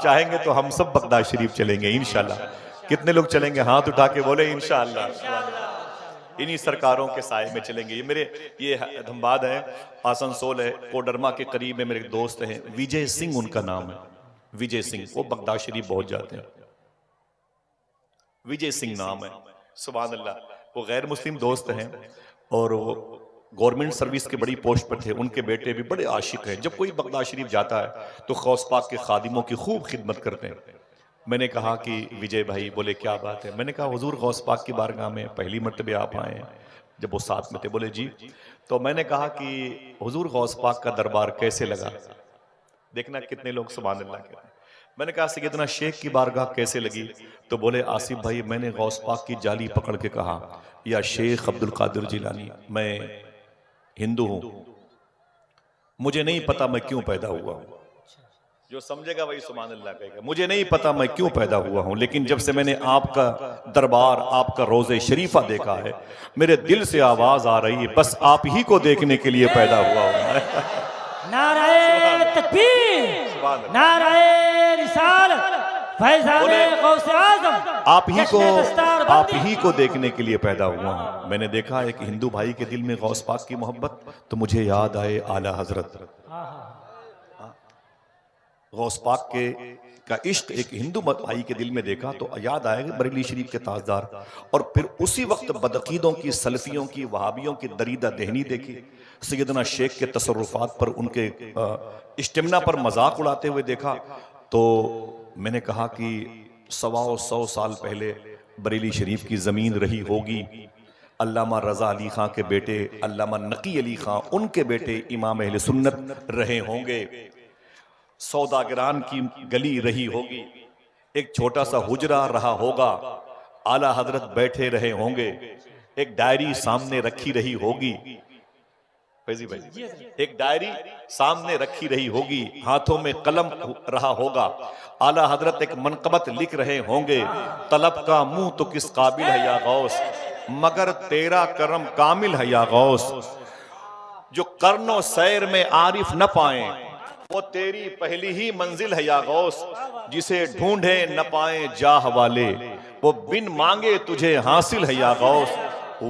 चाहेंगे तो हम सब बगदाद शरीफ चलेंगे इंशाल्लाह। कितने लोग चलेंगे? हाथ उठा के बोले इंशाल्लाह। इन्हीं सरकारों के साए में चलेंगे। ये धनबाद है, आसनसोल है, कोडरमा के करीब में मेरे दोस्त हैं, विजय सिंह उनका नाम है। विजय सिंह, वो बगदाद शरीफ बहुत जाते हैं। विजय सिंह नाम है, सुभान अल्लाह। वो गैर मुस्लिम दोस्त हैं और वो गवर्नमेंट सर्विस के बड़ी पोस्ट पर थे। उनके बेटे भी बड़े आशिक हैं। जब कोई बगदाद शरीफ जाता है तो गौस पाक के खादिमों की खूब खिदमत करते हैं। मैंने कहा कि विजय भाई, बोले क्या बात है? मैंने कहा हुजूर गौस पाक की बारगाह में पहली मर्तबे आप आए हैं। जब वो साथ में थे बोले जी। तो मैंने कहा कि हुजूर गौस पाक का दरबार कैसे लगा? देखना कितने लोग सुभान अल्लाह कहते हैं। मैंने कहा सैयदना शेख की बारगाह कैसे लगी? तो बोले आसिफ भाई, मैंने गौस पाक की जाली पकड़ के कहा, या शेख अब्दुल कादिर जिलानी, मैं हिंदू हूं, मुझे नहीं पता मैं क्यों पैदा हुआ हूं। जो समझेगा वही सुभान अल्लाह कहेगा। मुझे नहीं पता मैं क्यों पैदा हुआ हूं, लेकिन जब से मैंने आपका दरबार, आपका रोज़े शरीफा देखा है, मेरे दिल से आवाज आ रही है, बस आप ही को देखने के लिए पैदा हुआ हूं। नाराए तकबीर, नाराए रिसालत, फैज़ाने गौसे आज़म, आप ही को देखने के लिए पैदा हुआ हूं। मैंने देखा एक हिंदू भाई के दिल में गौस पाक की मोहब्बत, तो मुझे याद आए आला हजरत। गौस पाक का इश्क एक हिंदू भाई के दिल में देखा तो याद आएगा बरेली शरीफ के ताजदार। और फिर उसी वक्त बदअकीदों की, सलफियों की, वहाबियों की दरीदा दहनी देखी। सैयदना शेख के तसर्रुफात पर, उनके इस्तिमना पर मजाक उड़ाते हुए देखा। तो मैंने कहा कि 125 साल पहले बरेली शरीफ की जमीन रही होगी। अल्लामा रजा अली खां के बेटे अल्लामा नकी अली खां, उनके बेटे इमाम अहले सुन्नत रहे होंगे। सौदागरान की गली रही होगी, एक छोटा सा हुजरा रहा होगा, आला हजरत बैठे रहे होंगे, एक डायरी सामने रखी रही होगी। फैजी भाई, एक डायरी सामने रखी रही होगी, हाथों में कलम रहा होगा, आला हजरत एक मनकबत लिख रहे होंगे, तलब का मुंह तो किस काबिल है या गौस, मगर तेरा करम कामिल है या गौस। जो करनो सैर में आरिफ न पाए, वो तेरी पहली ही मंजिल है या गौस। जिसे ढूंढे न पाए जाह वाले, वो बिन मांगे तुझे हासिल है या गौस।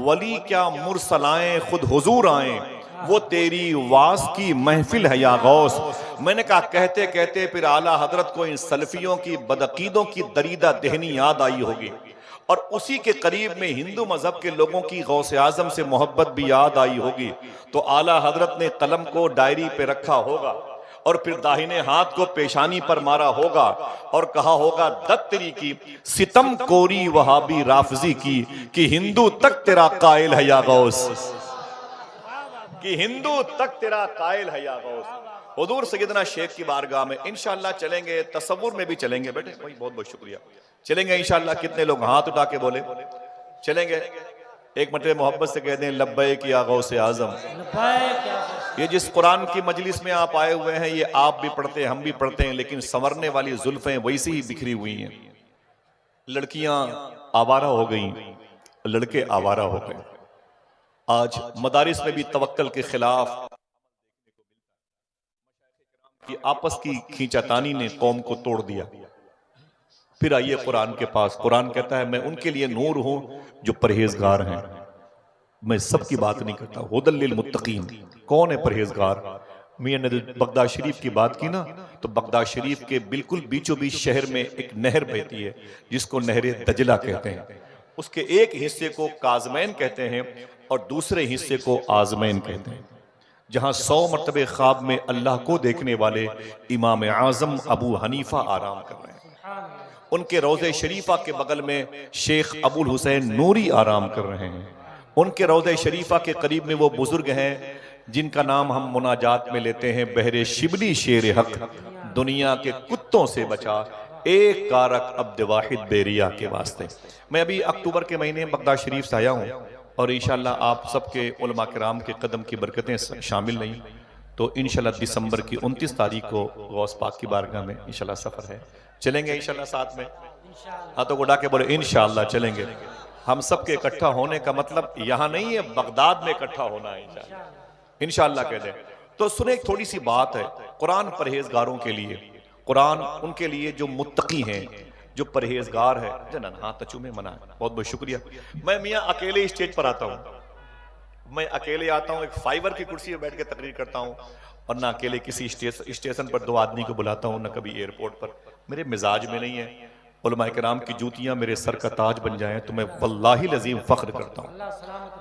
वली क्या मुरसलाएं खुद हुजूर आए, वो तेरी वास की महफिल है या गौस। मैंने कहा कहते कहते फिर आला हजरत को इन सलफियों की बदअकीदों की दरीदा दहनी याद आई होगी, और उसी के करीब में हिंदू मजहब के लोगों की गौसे आजम से मोहब्बत भी याद आई होगी। तो आला हजरत ने कलम को डायरी पे रखा होगा और फिर दाहिने हाथ को पेशानी पर मारा होगा और कहा होगा, दत्तरी की सितम कोरी वहाबी राफजी की, कि हिंदू तक तेरा कायल है या गौस, कि हिंदू तक तेरा कायल है या गौस। हुजूर सैयदना शेख की बारगाह में इंशाअल्लाह चलेंगे, तसव्वुर में भी चलेंगे। बेटे भाई बहुत बहुत शुक्रिया। चलेंगे इंशाअल्लाह। कितने लोग हाथ उठा के बोले चलेंगे? एक मरतबे मोहब्बत से कह दें लब्बैक या गौसे आजम। ये जिस कुरान की मजलिस में आप आए हुए हैं, ये आप भी पढ़ते हैं, हम भी पढ़ते हैं, लेकिन संवरने वाली जुल्फें वैसी ही बिखरी हुई हैं। लड़कियां आवारा हो गई, लड़के आवारा हो गए। आज मदारिस में भी तवक्कल के खिलाफ कि आपस की खींचातानी ने कौम को तोड़ दिया। फिर आइए कुरान के पास। कुरान कहता है मैं उनके लिए नूर हूं जो परहेजगार हैं। मैं सबकी बात नहीं करता। हुदल लिल मुत्तकीन, कौन है परहेजगार? मियां ने बगदाद शरीफ की बात की ना, तो बगदाद शरीफ के बिल्कुल बीचों बीच शहर में एक नहर बहती है जिसको नहरे दजला कहते हैं। उसके एक हिस्से को काजमैन कहते हैं और दूसरे हिस्से को आजमैन कहते हैं। जहां 100 मरतबे ख्वाब में अल्लाह को देखने वाले इमाम आजम अबू हनीफा आराम कर रहे हैं, उनके रोज़े शरीफा के बगल में शेख अबुल हुसैन नूरी आराम कर रहे हैं। उनके रोज़े शरीफा के करीब में वो बुजुर्ग हैं जिनका नाम हम मुनाजात में लेते हैं, बहरे शिबली शेर हक, दुनिया के कुत्तों से बचा एक कारक अब्द वाहिद बेरिया के वास्ते। मैं अभी अक्टूबर के महीने बगदाद शरीफ से आया हूँ और इंशाल्लाह आप सबके उलमा किराम के कदम की बरकतें शामिल नहीं, तो इंशाल्लाह दिसंबर की 29 तारीख को गौस पाक की बारगाह में इंशाल्लाह सफ़र है। चलेंगे इंशाल्लाह साथ में? हाथों को उठा के बोले इंशाल्लाह चलेंगे। हम सब के इकट्ठा होने का मतलब यहाँ नहीं है बगदाद में इकट्ठा होना है, इंशाल्लाह कह दें। तो सुने, एक थोड़ी सी बात है कुरान परहेजगारों के लिए। कुरान उनके लिए जो मुत्तकी हैं, जो परहेजगार है। जनन हाँ तचू में मना है, बहुत बहुत शुक्रिया। मैं मियाँ अकेले स्टेज पर आता हूँ, मैं अकेले आता हूँ, एक फाइबर की कुर्सी पर बैठ के तकरीर करता हूँ, और ना अकेले किसी स्टेशन पर 2 आदमी को बुलाता हूँ, ना कभी एयरपोर्ट पर। मेरे मिजाज में नहीं है। उलमा किराम की जूतियां मेरे सर का ताज बन जाएं तो मैं वल्लाही लजीम फख्र करता हूँ।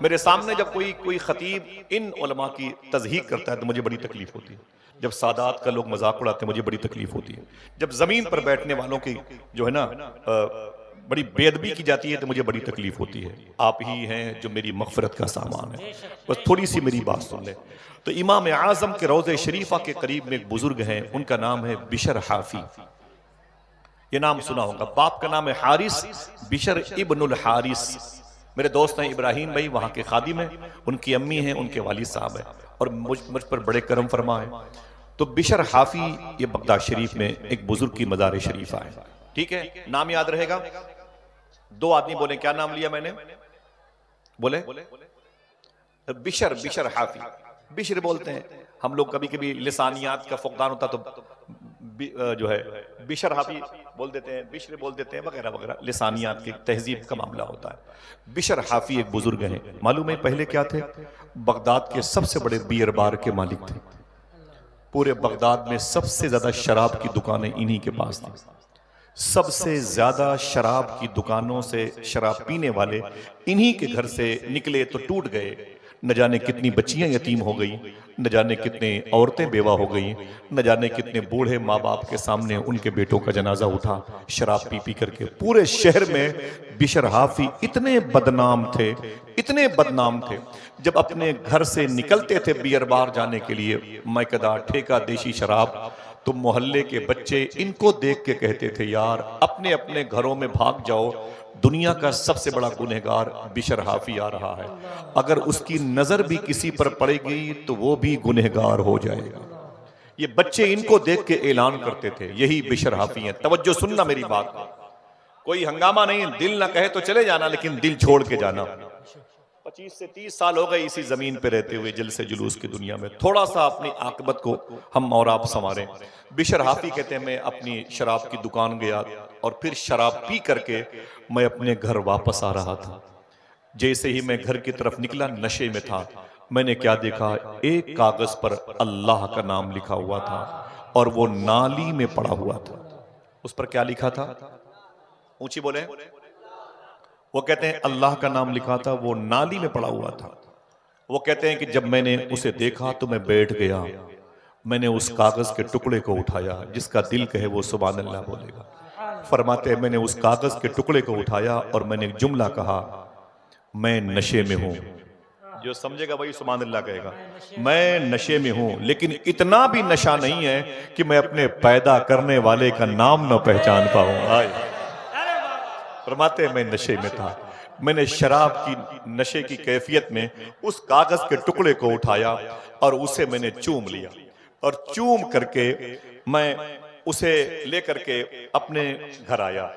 मेरे सामने जब कोई खतीब इन उलमा की तज़हीक करता है तो मुझे बड़ी तकलीफ होती है। जब सादात का लोग मजाक उड़ाते हैं मुझे बड़ी तकलीफ होती है। जब जमीन पर बैठने वालों की जो है ना बड़ी बेअदबी की जाती है तो मुझे बड़ी तकलीफ होती है। आप ही हैं जो मेरी मग़फ़िरत का सामान है। बस थोड़ी सी मेरी बात सुन लें। तो इमाम आज़म के रोज़े शरीफा के करीब में एक बुजुर्ग हैं, उनका नाम है बिशर हाफी। ये नाम सुना होगा। बाप का नाम है हारिस, बिशर इब्नुल हारिस। मेरे दोस्त हैं इब्राहिम भाई, वहां के खादिम हैं, उनकी अम्मी हैं, उनके वालिद साहब हैं, और मुझ पर बड़े करम फरमा है। तो बिशर हाफी ये बगदाद शरीफ में एक बुजुर्ग की मज़ार शरीफा है। ठीक है, नाम याद रहेगा। 2 आदमी बोले, क्या नाम लिया मैंने? बोले बिशर, बिशर हाफी। बिशर बोलते हैं हम लोग, कभी कभी लिसानियात का फुकदान होता तो जो है बिशर हाफी बोल देते हैं, बिशर बोल देते हैं, वगैरह वगैरह। लिसानियात की तहजीब का मामला होता है। बिशर हाफी एक बुजुर्ग हैं। मालूम है पहले क्या थे? बगदाद के सबसे बड़े बियर बार के मालिक थे। पूरे बगदाद में सबसे ज्यादा शराब की दुकानें इन्हीं के पास थी। सबसे ज्यादा शराब की दुकानों से शराब पीने वाले इन्हीं के घर से निकले तो टूट गए। न जाने कितनी बच्चियां यतीम हो गई, न जाने कितने औरतें बेवा हो गई, न जाने कितने बूढ़े माँ बाप के सामने उनके बेटों का जनाजा उठा शराब पी पी करके। पूरे शहर में बिशर हाफी इतने बदनाम थे, इतने बदनाम थे। जब अपने घर से निकलते थे बियर बार जाने के लिए, मैकदा, ठेका, देशी शराब, तो मोहल्ले के बच्चे इनको देख के कहते थे, यार अपने अपने घरों में भाग जाओ, दुनिया का सबसे बड़ा गुनहगार बिशर हाफी आ रहा है। अगर उसकी नजर भी किसी पर पड़ेगी तो वो भी गुनहगार हो जाएगा। ये बच्चे इनको देख के ऐलान करते थे, यही बिशर हाफी हैं। तवज्जो सुनना मेरी बात को। कोई हंगामा नहीं, दिल ना कहे तो चले जाना, लेकिन दिल छोड़ के जाना। 25 से 30 साल हो गए इसी जमीन पे रहते हुए, जलसे जुलूस की दुनिया में। थोड़ा सा अपनी आकबत को हम और आप संवारें। बिशर हाफी कहते हैं, मैं अपनी शराब की दुकान गया और फिर शराब पी करके मैं अपने घर वापस आ रहा था। जैसे ही मैं घर की तरफ निकला, नशे में था, मैंने क्या देखा, एक कागज पर अल्लाह का नाम लिखा हुआ था और वो नाली में पड़ा हुआ था। उस पर क्या लिखा था? ऊंची बोले। वो कहते हैं अल्लाह का नाम लिखा था, वो नाली में पड़ा हुआ था। वो कहते हैं कि जब मैंने उसे देखा तो मैं बैठ गया। मैंने उस कागज के टुकड़े को उठाया, जिसका दिल कहे वो सुभान अल्लाह बोलेगा। फरमाते हैं मैंने उस कागज के टुकड़े को उठाया और मैंने एक जुमला कहा, मैं नशे में हूं। जो समझेगा वही सुभान अल्लाह कहेगा। मैं नशे में हूं, लेकिन इतना भी नशा नहीं है कि मैं अपने पैदा करने वाले का नाम न पहचान पाऊं। फरमाते मैं नशे में था। मैंने शराब की नशे की कैफियत में उस कागज के टुकड़े को उठाया और उसे मैंने चूम लिया, और चूम करके मैं उसे लेकर के अपने घर आया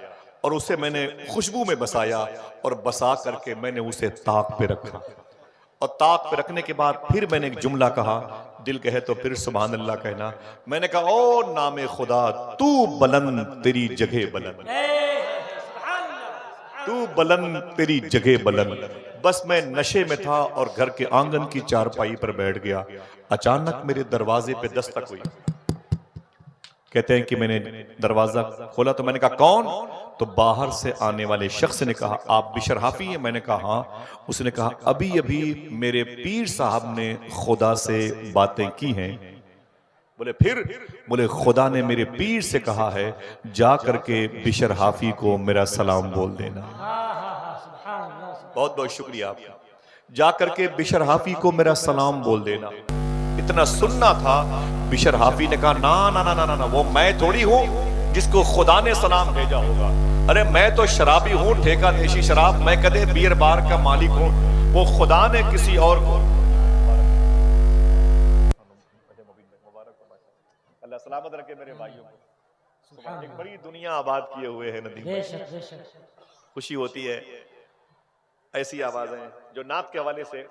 और उसे मैंने खुशबू में बसाया, और बसा करके मैंने उसे ताक पे रखा। और ताक पे रखने के बाद फिर मैंने एक जुमला कहा, दिल कहे तो फिर सुभान अल्लाह कहना। मैंने कहा, ओ नामे खुदा तू बुलंद तेरी जगह बुलंद, तू बुलंद तेरी जगह बुलंद। बस मैं नशे में था और घर के आंगन की चारपाई पर बैठ गया। अचानक मेरे दरवाजे पे दस्तक हुई। कहते हैं कि मैंने दरवाजा खोला तो मैंने कहा कौन? तो बाहर से आने वाले शख्स ने कहा, आप बिशर हाफी हैं? मैंने कहा हाँ। उसने कहा, अभी अभी मेरे पीर साहब ने खुदा से बातें की हैं। बोले फिर? बोले खुदा ने मेरे पीर से कहा है जा करके बिशर हाफी को मेरा सलाम बोल देना। बहुत बहुत शुक्रिया आपका। जा करके बिशर हाफी को मेरा सलाम बोल देना। इतना सुनना था। बिशर हाफी ने कहा, ना ना ना ना ना, वो मैं थोड़ी हूं जिसको खुदा ने सलाम भेजा होगा। अरे मैं तो शराबी हूं, ठेका देशी शराब, मैं कदे बियर बार का मालिक हूं। वो खुदा ने किसी और को। अल्लाह सलामत रखे मेरे भाइयों को। एक बड़ी दुनिया आबाद किए हुए है नदी। खुशी होती है ऐसी आवाजें जो नात के हवाले से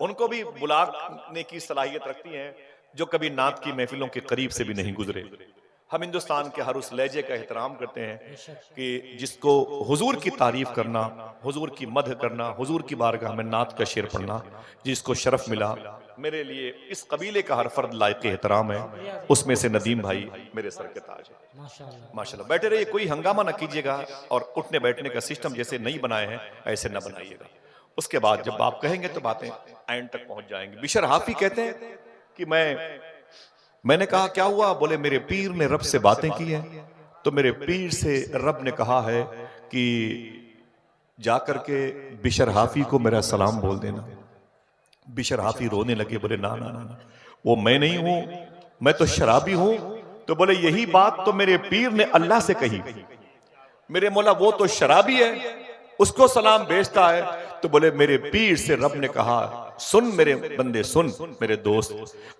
उनको भी बुलाने की सलाहियत रखती हैं, जो कभी नात की महफिलों के करीब से भी नहीं गुजरे। हम हिंदुस्तान के हर उस लहजे का एहतराम करते हैं कि जिसको हुजूर की तारीफ करना, हुजूर की मदह करना, हुजूर की बारगाह में नात का शेर पढ़ना, जिसको शरफ मिला, मेरे लिए इस कबीले का हर फर्द लायक एहतराम है। उसमें से नदीम भाई मेरे सर के ताज है। माशाल्लाह। बैठे रहिए, कोई हंगामा ना कीजिएगा, और उठने बैठने का सिस्टम जैसे नहीं बनाए हैं ऐसे ना बनाइएगा। उसके बाद जब आप कहेंगे तो बातें एंड तक पहुंच जाएंगी। बिशर हाफी कहते हैं कि मैंने कहा क्या हुआ? बोले मेरे पीर ने रब से बातें की हैं, तो मेरे पीर से रब ने कहा है कि जाकर के बिशर हाफी को मेरा सलाम बोल देना। बिशर हाफी रोने लगे, बोले ना ना ना, वो मैं नहीं हूं, मैं तो शराबी हूं। तो बोले यही बात तो मेरे पीर ने अल्लाह से कही। मेरे मौला वो तो शराबी है, उसको सलाम भेजता है। तो बोले मेरे पीर से रब ने कहा, सुन मेरे बंदे सुन, मेरे दोस्त,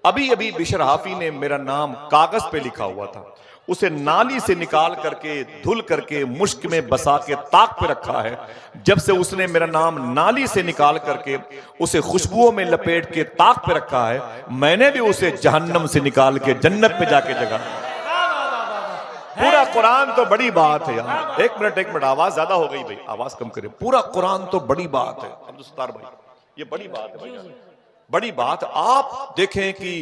अभी अभी बिशर हाफी ने मेरा नाम कागज पे लिखा हुआ था, उसे नाली से निकाल करके धुल करके मुश्क में बसा के ताक पे रखा है। जब से उसने मेरा नाम नाली से निकाल करके उसे खुशबुओं में लपेट के ताक पे रखा है, मैंने भी उसे जहन्नम से निकाल के जन्नत पे जाके जगह। पूरा कुरान तो बड़ी बात है यार। एक मिनट, आवाज ज्यादा हो गई भाई, आवाज कम करें। पूरा कुरान तो बड़ी बात है अब्दुल सत्तार भाई, ये बड़ी बात है भाई, बड़ी बात। आप देखें कि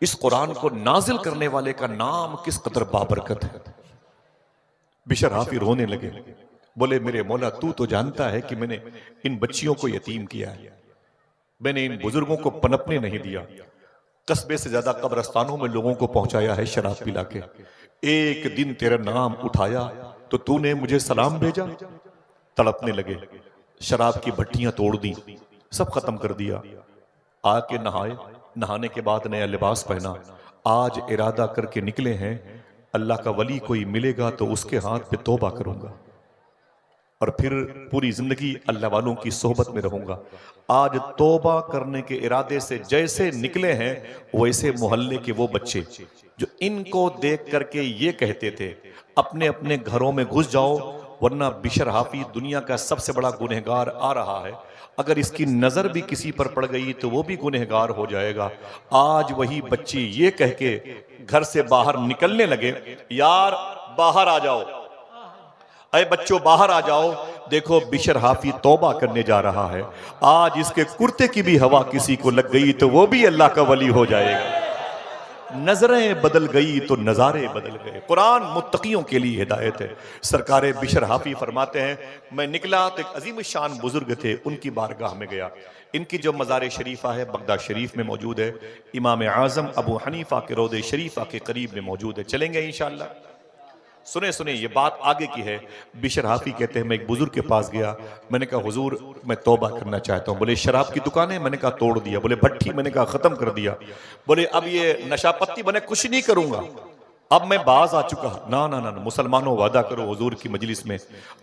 इस कुरान को नाजिल करने वाले का नाम किस कदर बाबरकत है। बिशर हाफी रोने लगे, बोले मेरे मौला तू तो जानता है कि मैंने इन बच्चियों को यतीम किया है, मैंने इन बुजुर्गों को पनपने नहीं दिया, कस्बे से ज्यादा कब्रस्तानों में लोगों को पहुंचाया है शराब पिला के। एक दिन तेरा नाम उठाया तो तूने मुझे सलाम भेजा। तड़पने लगे, शराब की भट्टियां तोड़ दी, सब खत्म कर दिया। आके नहाए, नहाने के बाद नया लिबास पहना। आज इरादा करके निकले हैं अल्लाह का वली कोई मिलेगा तो उसके हाथ पे तौबा करूंगा और फिर पूरी जिंदगी अल्लाह वालों की सोहबत में रहूंगा। आज तौबा करने के इरादे से जैसे निकले हैं वैसे मोहल्ले के वो बच्चे जो इनको देख करके ये कहते थे अपने अपने घरों में घुस जाओ, वरना बिशर हाफी दुनिया का सबसे बड़ा गुनहगार आ रहा है, अगर इसकी नजर भी किसी पर पड़ गई तो वो भी गुनहगार हो जाएगा। आज वही बच्चे ये कह के घर से बाहर निकलने लगे, यार बाहर आ जाओ, अरे बच्चों बाहर आ जाओ, देखो बिशर हाफी तौबा करने जा रहा है। आज इसके कुर्ते की भी हवा किसी को लग गई तो वो भी अल्लाह का वली हो जाएगा। नजरें बदल गई तो नजारे बदल गए। कुरान मुत्तकियों के लिए हिदायत है। सरकारे बिशर हाफी फरमाते हैं, मैं निकला तो एक अजीम शान बुजुर्ग थे, उनकी बारगाह में गया। इनकी जो मज़ार शरीफा है बगदाद शरीफ में मौजूद है, इमाम आज़म अबू हनीफा के रोज़े शरीफा के करीब में मौजूद है। चलेंगे इंशाअल्लाह। सुने ये बात आगे की है। बिशर हाफी कहते हैं मैं एक बुजुर्ग के पास गया, मैंने कहा हुजूर मैं तौबा करना चाहता हूँ। बोले शराब की दुकान है? मैंने कहा तोड़ दिया। बोले भट्टी? मैंने कहा खत्म कर दिया। बोले अब ये नशा पत्ती बने कुछ नहीं करूंगा, अब मैं बाज आ चुका। ना ना ना, मुसलमानों वादा करो हुजूर की मजलिस में,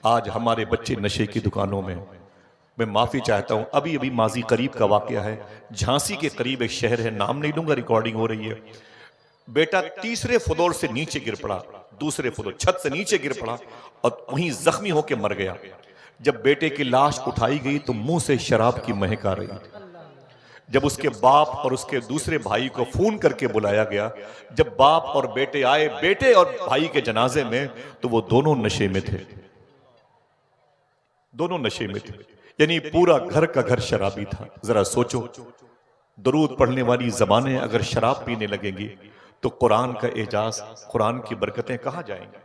आज हमारे बच्चे नशे की दुकानों में। मैं माफी चाहता हूँ। अभी अभी माजी करीब का वाकया है, झांसी के करीब एक शहर है, नाम नहीं लूंगा, रिकॉर्डिंग हो रही है। बेटा तीसरे फ्लोर से नीचे गिर पड़ा, दूसरे फ्लोर छत से नीचे गिर पड़ा और वहीं जख्मी होकर मर गया। जब बेटे की लाश उठाई गई तो मुंह से शराब की महक आ रही थी। जब उसके बाप और उसके दूसरे भाई को फोन करके बुलाया गया, जब बाप और बेटे आए बेटे और भाई के जनाजे में, तो वो दोनों नशे में थे, दोनों नशे में थे। यानी पूरा घर का घर शराबी था। जरा सोचो, दरूद पढ़ने वाली जबानें अगर शराब पीने लगेंगी तो कुरान का एजाज, कुरान की बरकतें कहां जाएंगी?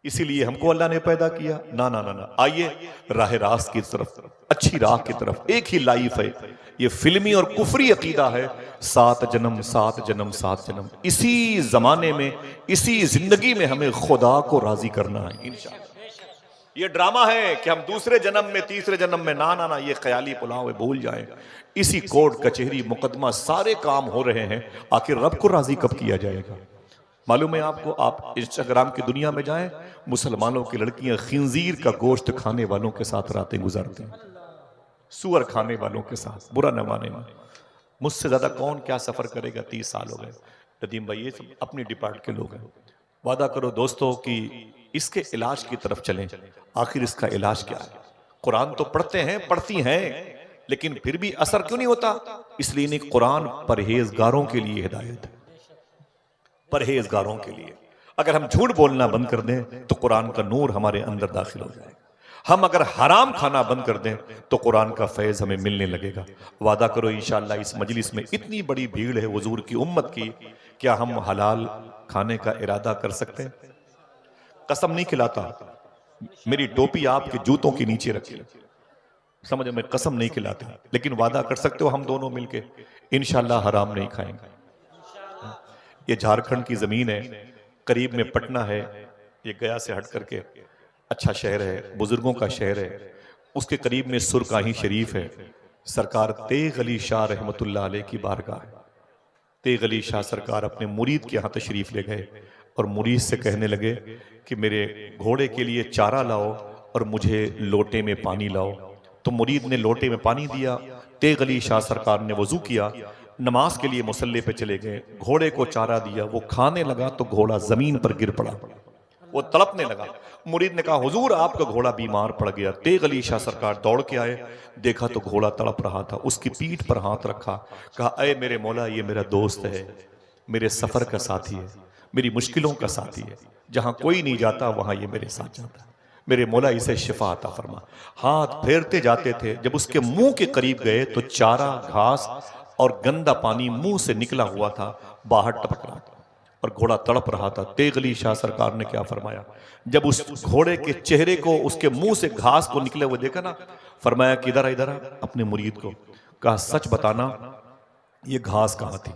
इसीलिए हमको अल्लाह ने पैदा किया। ना ना ना ना, आइए राह रास्त की तरफ, अच्छी राह की तरफ। एक ही लाइफ है, ये फिल्मी और कुफरी अकीदा है, 7 जन्म 7 जन्म 7 जन्म। इसी जमाने में, इसी जिंदगी में हमें खुदा को राजी करना है इंशाअल्लाह। ये ड्रामा है कि हम दूसरे जन्म में, तीसरे जन्म में, ना ना ना, ये ख्याली पुलाव है, भूल जाएं। इसी कोर्ट कचहरी मुकदमा सारे काम हो रहे हैं, आखिर रब को राजी कब किया जाएगा? मालूम है आपको, आप इंस्टाग्राम की दुनिया में जाएं, मुसलमानों की लड़कियां खिंजीर का गोश्त खाने वालों के साथ रातें गुजारती हैं, सुअर खाने वालों के साथ। बुरा न माने, मुझसे ज्यादा कौन क्या सफर करेगा? 30 साल हो गए। नदीम भाई ये सब अपनी डिपार्ट के लोग हैं। वादा करो दोस्तों कि इसके इलाज की तरफ चलें। आखिर इसका इलाज क्या है? कुरान तो पढ़ते हैं, पढ़ती हैं, लेकिन फिर भी असर क्यों नहीं होता? इसलिए नहीं, कुरान परहेजगारों के लिए हिदायत है। परहेजगारों के लिए। अगर हम झूठ बोलना बंद कर दें तो कुरान का नूर हमारे अंदर दाखिल हो जाएगा। हम अगर हराम खाना बंद कर दें तो कुरान का फैज हमें मिलने लगेगा। वादा करो इंशाअल्लाह इस मजलिस में इतनी बड़ी भीड़ है हुजूर की उम्मत की, क्या हम हलाल खाने का इरादा कर सकते हैं? कसम नहीं खिलाता, मेरी टोपी आपके जूतों के नीचे रखी, समझ में, कसम नहीं खिलाते, लेकिन वादा कर सकते हो हम दोनों मिलके इंशाअल्लाह हराम नहीं खाएंगे। ये झारखंड की जमीन है, करीब में पटना है, ये गया से हट करके अच्छा शहर है, बुजुर्गों का शहर है, उसके करीब में सुरकाही शरीफ है। सरकार तेग अली शाह रहमतुल्लाह अलैह की बारगाह है। तेग अली शाह सरकार अपने मुरीद के यहाँ तशरीफ ले गए और मुरीद से कहने लगे कि मेरे घोड़े के लिए चारा लाओ और मुझे लोटे में पानी लाओ। तो मुरीद ने लोटे में पानी दिया, तेग अली शाह सरकार ने वजू किया, नमाज के लिए मुसल्ले पे चले गए, घोड़े को चारा दिया, वो खाने लगा तो घोड़ा जमीन पर गिर पड़ा, वो तड़पने लगा। मुरीद ने कहा हुजूर आपका घोड़ा बीमार पड़ गया। तेग अली शाह सरकार दौड़ के आए, देखा तो घोड़ा तड़प रहा था, उसकी पीठ पर हाथ रखा, कहा अय मेरे मौला ये मेरा दोस्त है, मेरे सफर का साथी है, मेरी मुश्किलों का साथी है, जहां कोई नहीं जाता वहां ये मेरे साथ जाता है, मेरे मौला इसे शिफा अता फरमा। हाथ फेरते जाते थे, जब उसके मुंह के करीब गए तो चारा, घास और गंदा पानी मुंह से निकला हुआ था, बाहर टपक रहा था और घोड़ा तड़प रहा था। तेग अली शाह सरकार ने क्या फरमाया, जब उस घोड़े के चेहरे को, उसके मुंह से घास को निकले हुए देखा ना, फरमाया कि इधर इधर अपने मुरीद को कहा सच बताना ये घास कहां थी,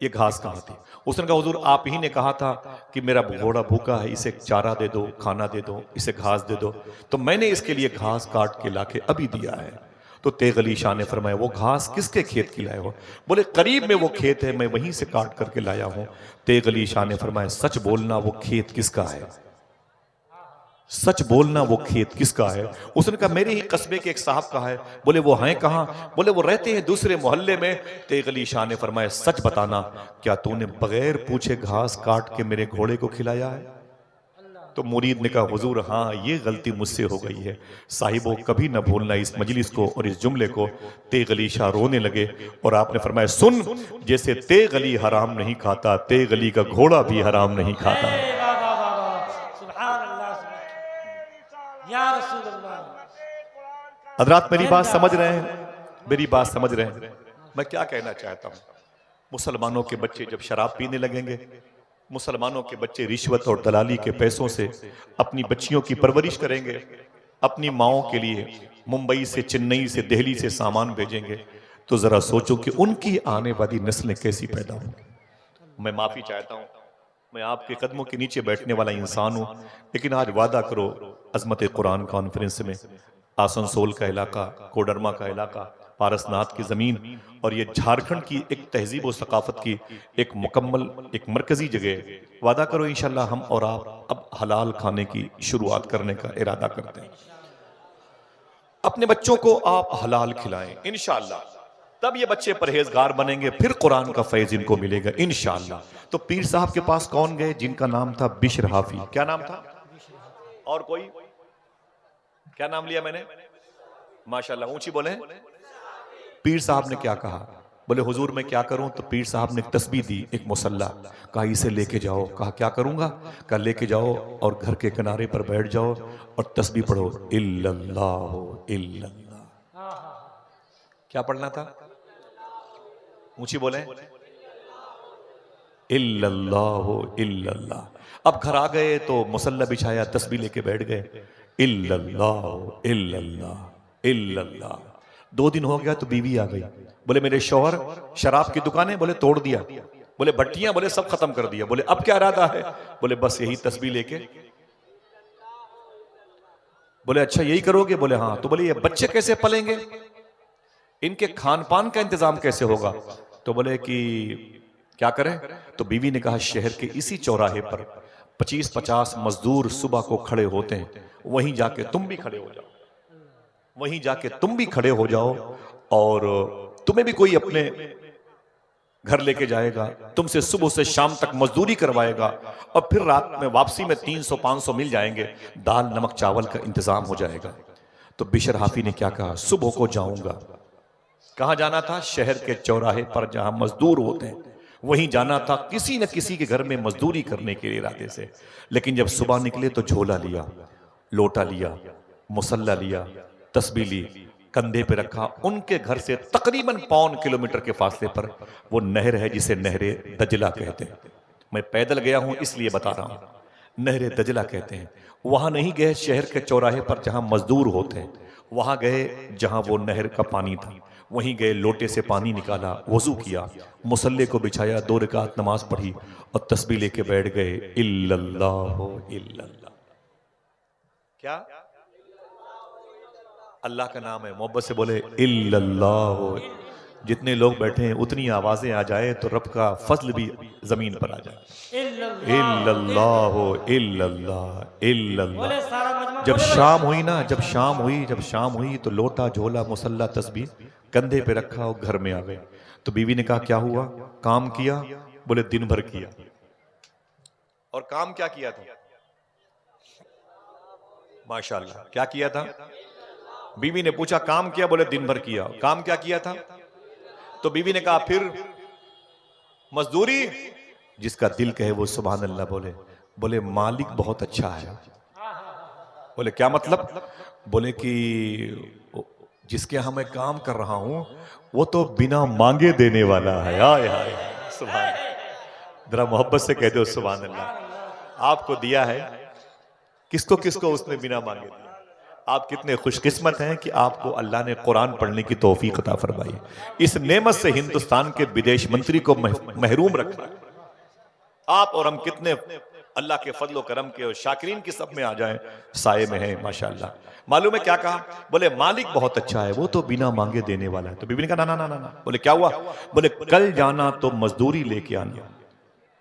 ये घास कहां थी? उसने कहा हुजूर आप ही ने कहा था कि मेरा घोड़ा भूखा है, इसे चारा दे दो, खाना दे दो, इसे घास दे दो, तो मैंने इसके लिए घास काट के लाके अभी दिया है। तो तेग अली शाह ने फरमाया वो घास किसके खेत की लाए हो? बोले करीब में वो खेत है, मैं वहीं से काट करके लाया हूं। तेग अली शाह ने फरमाया सच बोलना वो खेत किसका है, सच बोलना वो खेत किसका है? उसने कहा मेरे ही कस्बे के एक साहब का है। बोले वो हैं कहां? बोले वो रहते हैं दूसरे मोहल्ले में। तेग अली शाह ने फरमाया सच बताना, क्या तूने बगैर पूछे घास काट के मेरे घोड़े को खिलाया है? तो मुरीद ने कहा हुजूर हाँ ये गलती मुझसे हो गई है। साहिबो कभी न भूलना इस मजलिस को और इस जुमले को। तेग अली शाह रोने लगे और आपने फरमाया सुन, जैसे तेग अली हराम नहीं खाता, तेग अली का घोड़ा भी हराम नहीं खाता। हजरात मेरी बात समझ रहे हैं, मेरी बात समझ रहे हैं? मैं क्या कहना चाहता हूं, मुसलमानों के बच्चे जब शराब पीने लगेंगे, मुसलमानों के बच्चे रिश्वत और दलाली के पैसों से अपनी बच्चियों की परवरिश करेंगे, अपनी माओं के लिए मुंबई से, चेन्नई से, दिल्ली से सामान भेजेंगे, तो जरा सोचो कि उनकी आने वाली नस्लें कैसी पैदा होंगी। मैं माफी चाहता हूं, मैं आपके कदमों के नीचे बैठने वाला इंसान हूं, लेकिन आज वादा करो अजमत कुरान कॉन्फ्रेंस में आसनसोल का इलाका, कोडरमा का इलाका, पारसनाथ की जमीन और ये झारखंड की एक तहजीब और सकाफत की एक मुकम्मल, एक मरकजी जगह, वादा करो इंशाल्लाह हम और आप अब हलाल खाने की शुरुआत करने का इरादा करते हैं। अपने बच्चों को आप हलाल खिलाएं इंशाल्लाह, तब ये बच्चे परहेजगार बनेंगे, फिर कुरान का फैज इनको मिलेगा इंशाल्लाह। तो पीर साहब के पास कौन गए? जिनका नाम था बिशर हाफी। क्या नाम था? और कोई? क्या नाम लिया मैंने? माशाल्लाह, ऊंची बोले। पीर साहब ने क्या कहा? बोले हुजूर मैं क्या करूं? तो पीर साहब ने एक तस्बीह दी, एक मुसल्ला, कहा इसे लेके जाओ। कहा क्या करूंगा? कहा लेके जाओ और घर के किनारे पर बैठ जाओ और तस्बीह पढ़ो, इल्लल्लाह इल्लल्लाह। क्या पढ़ना था? ऊंची बोले, इल्लल्लाह इल्लल्लाह। अब घर आ गए तो मुसल्ला बिछाया, तस्बीह लेके बैठ गए, इल्लल्लाह इल्लल्लाह इल्लल्लाह। 2 दिन हो गया तो बीवी आ गई, बोले मेरे शौहर शराब की दुकानें बोले तोड़ दिया, बोले भट्टियां बोले सब खत्म कर दिया, बोले अब क्या इरादा है? बोले बस यही तस्बीह लेके। बोले अच्छा यही करोगे? बोले हाँ। तो बोले ये बच्चे कैसे पलेंगे, इनके खान पान का इंतजाम कैसे होगा? तो बोले कि क्या करें? तो बीवी ने कहा शहर के इसी चौराहे पर 25-50 मजदूर सुबह को खड़े होते हैं, वहीं जाके तुम भी खड़े हो जाओ, वहीं जाके तुम भी खड़े हो जाओ और तुम्हें भी कोई अपने घर लेके जाएगा, तुमसे सुबह से शाम तक मजदूरी करवाएगा और फिर रात में वापसी में 300-500 मिल जाएंगे, दाल नमक चावल का इंतजाम हो जाएगा। तो बिशर हाफी ने क्या कहा? सुबह को जाऊंगा। कहां जाना था? शहर के चौराहे पर जहां मजदूर होते हैं, वहीं जाना था किसी न किसी के घर में मजदूरी करने के इरादे से। लेकिन जब सुबह निकले तो झोला लिया, लोटा लिया, मुसल्ला लिया, तस्बीह ली, कंधे पे रखा। उनके घर से तकरीबन 1.25 किलोमीटर के फासले पर वो नहर है जिसे नहरे दजला कहते हैं। मैं पैदल गया हूं इसलिए बता रहा हूं, नहरे दजला कहते हैं। वहां नहीं गए शहर के चौराहे पर जहां मजदूर होते हैं, वहां गए जहां वो नहर का पानी था। वहीं गए, लोटे से पानी निकाला, वजू किया, मुसल्ले को बिछाया, 2 रकात नमाज पढ़ी और तस्बीह लेके बैठ गए। इल्लल्लाहु इल्लल्लाह। क्या अल्लाह का नाम है, मोहब्बत से बोले इल्लल्लाहु। जितने लोग बैठे हैं उतनी आवाजें आ जाए तो रब का फजल भी जमीन पर आ जाए। इल्लल्लाहु इल्लल्लाह इल्लल्लाह। जब शाम हुई ना, जब शाम हुई तो लोटा, झोला, मुसल्ला, तस्बीह कंधे पे रखा और घर में आ गए। तो बीवी ने कहा क्या हुआ, काम किया? बोले दिन भर किया। और काम क्या किया था? माशाल्लाह, क्या किया था? बीवी ने पूछा काम किया? बोले दिन भर किया। काम क्या किया था? तो बीवी ने कहा फिर मजदूरी। जिसका दिल कहे वो सुभान अल्लाह बोले। बोले मालिक बहुत अच्छा है। बोले क्या मतलब? बोले कि जिसके यहां मैं काम कर रहा हूं वो तो बिना मांगे देने वाला है। हाय हाय सुभान। जरा मोहब्बत से कह दो सुभान अल्लाह। आपको दिया है, किसको किसको उसने बिना मांगे दिया। आप कितने खुशकिस्मत हैं कि आपको अल्लाह ने कुरान पढ़ने की तौफीक अता फरमाई। इस नेमत से हिंदुस्तान के विदेश मंत्री को महरूम रखा। आप और हम कितने अल्लाह के फजल करम के और शाकिरीन की सब में आ जाएं, साए में है माशाअल्लाह। मालूम है क्या कहा? बोले मालिक बहुत अच्छा है, वो तो बिना मांगे देने वाला है। तो बीबी ने कहा ना ना ना ना। बोले क्या हुआ? बोले कल जाना तो मजदूरी लेके आना,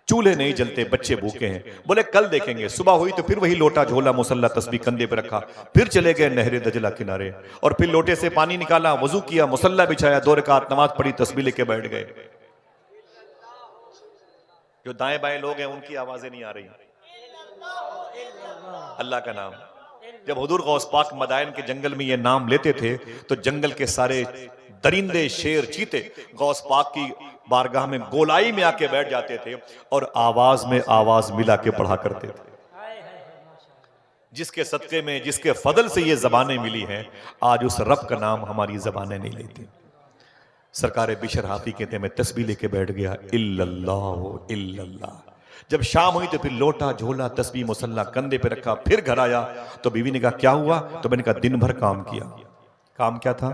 चूल्हे नहीं जलते, बच्चे भूखे हैं। बोले कल देखेंगे। सुबह हुई तो फिर वही लोटा, झोला, मुसल्ला, तस्बीह कंधे पे रखा, फिर चले गए नहरे दजला किनारे और फिर लोटे से पानी निकाला, वजू किया, मुसल्ला बिछाया, 2 रकात नमाज पढ़ी, तस्बीह लेके बैठ गए। जो दाएं बाएं लोग हैं उनकी आवाजें नहीं आ रही। अल्लाह का नाम। जब हुजूर गौस पाक मदायन के जंगल में ये नाम लेते थे तो जंगल के सारे दरिंदे, शेर, चीते गौस पाक की बारगाह में गोलाई में आके बैठ जाते थे और आवाज में आवाज मिला के पढ़ा करते थे। जिसके सदके में, जिसके फजल से ये जबानें मिली हैं, आज उस रब का नाम हमारी जबानें नहीं लेती। सरकार बिशर हाफी कहते हैं मैं तस्बीह लेके बैठ गया, इल्लल्लाहु इल्लल्लाह। जब शाम हुई तो फिर लोटा, झोला, तस्बीह, मुसल्ला कंधे पे रखा, फिर घर आया तो बीवी ने कहा क्या हुआ? तो मैंने कहा दिन भर काम किया। काम क्या था?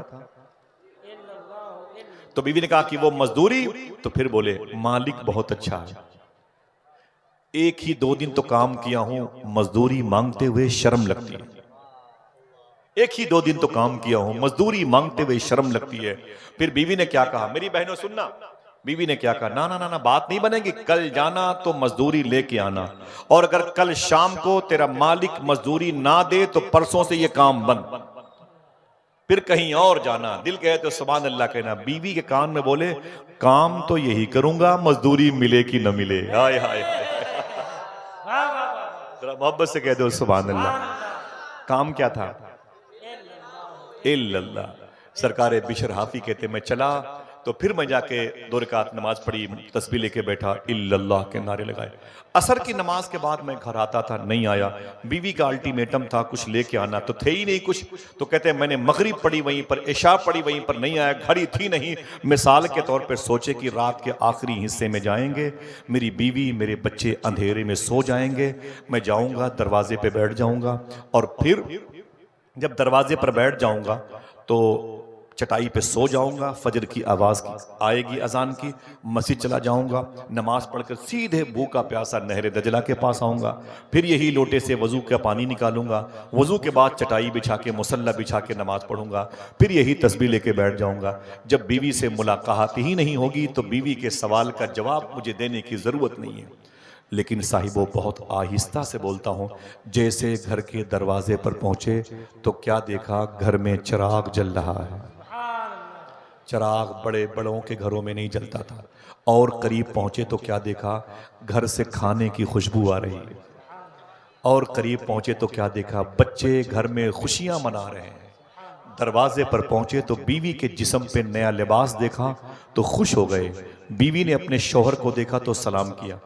तो बीवी ने कहा कि वो मजदूरी। तो फिर बोले मालिक बहुत अच्छा है। एक ही 2 दिन तो काम किया हूं, मजदूरी मांगते हुए शर्म लगती है। एक ही 2 दिन तो काम किया हूं, मजदूरी मांगते हुए शर्म लगती है। फिर बीवी ने क्या कहा? मेरी बहनों सुनना, बीवी ने क्या कहा? ना ना ना ना, बात नहीं बनेगी। कल जाना तो मजदूरी लेके आना, और अगर कल शाम को तेरा मालिक मजदूरी ना दे तो परसों से ये काम बंद, फिर कहीं और जाना। दिल कहे तो सुभान अल्लाह कहना। बीवी के कान में बोले काम तो यही करूंगा, मजदूरी मिले कि न मिले। हाय हाय जरा मोहब्बत से कह दो सुभान अल्लाह। काम क्या था? इल्लल्लाह। सरकार बिशर हाफी कहते मैं चला तो फिर मैं जाके 2 रकात नमाज पढ़ी, तस्बीह लेके बैठा, इल्लल्लाह के नारे लगाए। असर की नमाज के बाद मैं घर आता था, नहीं आया। बीवी का अल्टीमेटम था कुछ लेके आना, तो थे ही नहीं कुछ। तो कहते हैं मैंने मगरिब पढ़ी वहीं पर, इशा पढ़ी वहीं पर, नहीं आया। घड़ी थी नहीं। मिसाल के तौर पर सोचे कि रात के आखिरी हिस्से में जाएंगे, मेरी बीवी मेरे बच्चे अंधेरे में सो जाएंगे, मैं जाऊंगा दरवाजे पे बैठ जाऊंगा, और फिर जब दरवाजे पर बैठ जाऊंगा तो चटाई पे सो जाऊंगा, फजर की आवाज आएगी अजान की, मस्जिद चला जाऊंगा, नमाज पढ़कर सीधे भूखा प्यासा नहरे दजला के पास आऊंगा, फिर यही लोटे से वजू का पानी निकालूंगा, वजू के बाद चटाई बिछा के, मुसल्ला बिछा के नमाज पढ़ूंगा, फिर यही तस्बीह लेके बैठ जाऊंगा। जब बीवी से मुलाकात ही नहीं होगी तो बीवी के सवाल का जवाब मुझे देने की जरूरत नहीं है। लेकिन साहिबो बहुत आहिस्ता से बोलता हूँ। जैसे घर के दरवाजे पर पहुंचे तो क्या देखा? घर में चिराग जल रहा है। चिराग बड़े बड़ों के घरों में नहीं जलता था। और करीब पहुंचे तो क्या देखा? घर से खाने की खुशबू आ रही है। और करीब पहुंचे तो क्या देखा? बच्चे घर में खुशियां मना रहे हैं। दरवाजे पर पहुंचे तो बीवी के जिस्म पे नया लिबास देखा तो खुश हो गए। बीवी ने अपने शौहर को देखा तो सलाम किया,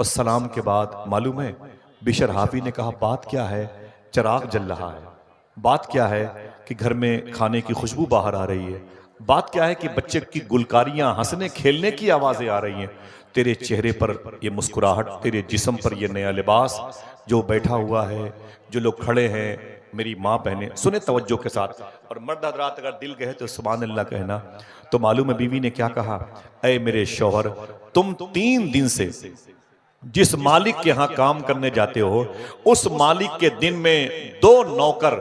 और सलाम के बाद मालूम है बिशर हाफी ने कहा बात क्या है, चिराग जल रहा है, बात क्या है कि घर में खाने की खुशबू बाहर आ रही है, बात क्या है कि बच्चे की गुलकारियां हंसने खेलने की आवाजें आ रही हैं, तेरे चेहरे पर ये मुस्कुराहट, तेरे जिस्म पर ये नया लिबास, जो बैठा हुआ है, जो लोग खड़े हैं, मेरी माँ बहनें, सुने तवज्जो के साथ। और मर्द हजरात अगर दिल कहे तो सुभान अल्लाह कहना। तो मालूम है बीवी ने क्या कहा, ऐ मेरे शौहर, तुम 3 दिन से जिस मालिक के यहां काम करने जाते हो, उस मालिक के दिन में 2 नौकर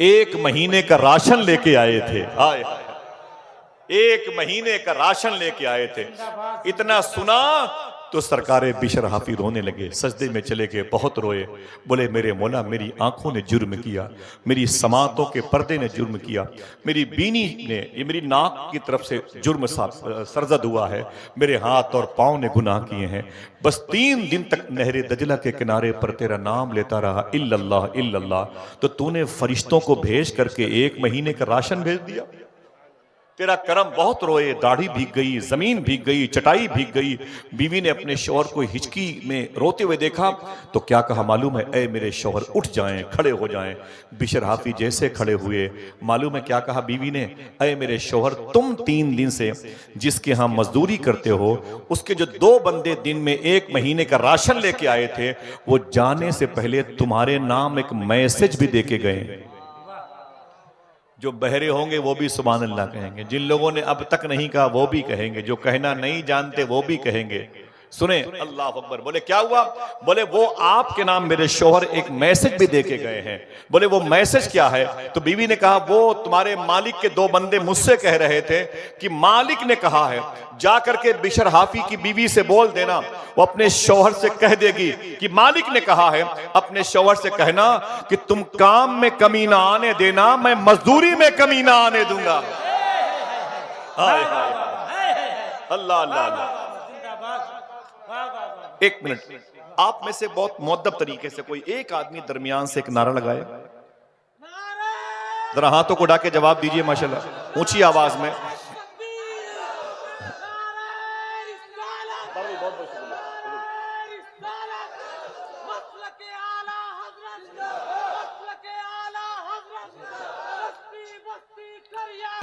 1 महीने का राशन लेके आए थे। हाय 1 महीने का राशन लेके आए थे। इतना सुना तो सरकारे बिशर हाफी रोने लगे, सजदे में चले गए, बहुत रोए, बोले मेरे मौला मेरी आंखों ने जुर्म किया, मेरी समातों के पर्दे ने जुर्म किया, मेरी बीनी ने, ये मेरी नाक की तरफ से जुर्म सरजद हुआ है, मेरे हाथ और पांव ने गुनाह किए हैं। बस 3 दिन तक नहरे दजला के किनारे पर तेरा नाम लेता रहा, इल्लल्लाह इल्लल्लाह, तो तूने फरिश्तों को भेज करके 1 महीने का राशन भेज दिया। तेरा करम बहुत रोए, दाढ़ी भीग गई, जमीन भीग गई, चटाई भीग गई। बीवी ने अपने शौहर को हिचकी में रोते हुए देखा तो क्या कहा मालूम है, ऐ मेरे शौहर उठ जाएं, खड़े हो जाएं। बिशर हाफी जैसे खड़े हुए, मालूम है क्या कहा बीवी ने, ऐ मेरे शौहर, तुम 3 दिन से जिसके यहाँ मजदूरी करते हो, उसके जो 2 बंदे दिन में 1 महीने का राशन लेके आए थे, वो जाने से पहले तुम्हारे नाम एक मैसेज भी देके गए। जो बहरे होंगे वो भी सुभान अल्लाह कहेंगे, जिन लोगों ने अब तक नहीं कहा वो भी कहेंगे, जो कहना नहीं जानते वो भी कहेंगे। सुने, अल्लाह अकबर। बोले क्या हुआ, बोले वो आपके नाम मेरे शौहर एक मैसेज भी देके गए हैं। बोले वो मैसेज क्या है, तो बीवी ने कहा वो तुम्हारे मालिक के 2 बंदे मुझसे कह रहे थे कि मालिक ने कहा है जा करके बिशर हाफी की बीवी से बोल देना, वो अपने शौहर से कह देगी कि मालिक ने कहा है, अपने शौहर से कहना कि तुम काम में कमी ना आने देना, मैं मजदूरी में कमी ना आने दूंगा। अल्लाह अल्लाह अल्लाह। 1 मिनट, आप में से बहुत मुअद्दब तरीके से कोई एक आदमी दरमियान से एक नारा लगाए, जरा हाथों को उठा के जवाब दीजिए माशाल्लाह, ऊंची आवाज में।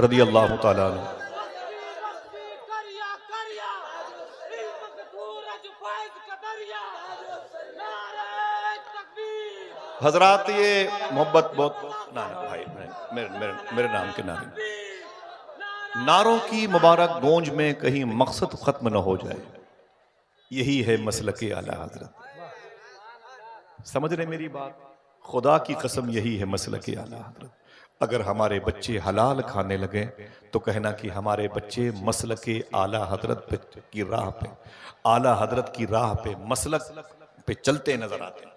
रदी अल्लाह तआला अन्हु। हजरात ये मोहब्बत बहुत ना भाई, मेरे नाम के नारों की मुबारक गूंज में कहीं मकसद खत्म न हो जाए, यही है मसलके आला हजरत। समझ रहे मेरी बात, खुदा की कसम यही है मसलके आला हजरत। अगर हमारे बच्चे हलाल खाने लगे तो कहना कि हमारे बच्चे मसलके आला हजरत की राह पे, आला हजरत की राह पे, मसलक पे चलते नजर आते हैं।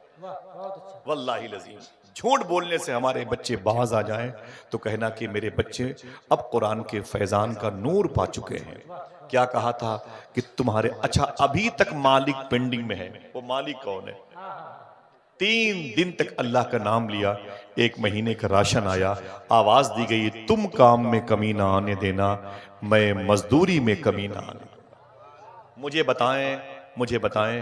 वल्लाही लजीम, झूठ बोलने से हमारे बच्चे बाज आ जाएं तो कहना कि मेरे बच्चे अब कुरान के फैजान का नूर पा चुके हैं। क्या कहा था कि तुम्हारे, अच्छा अभी तक मालिक पेंडिंग में है, वो मालिक कौन है? 3 दिन तक अल्लाह का नाम लिया, 1 महीने का राशन आया, आवाज दी गई तुम काम में कमी ना आने देना, मैं मजदूरी में कमी ना आने दूंगा। मुझे बताएं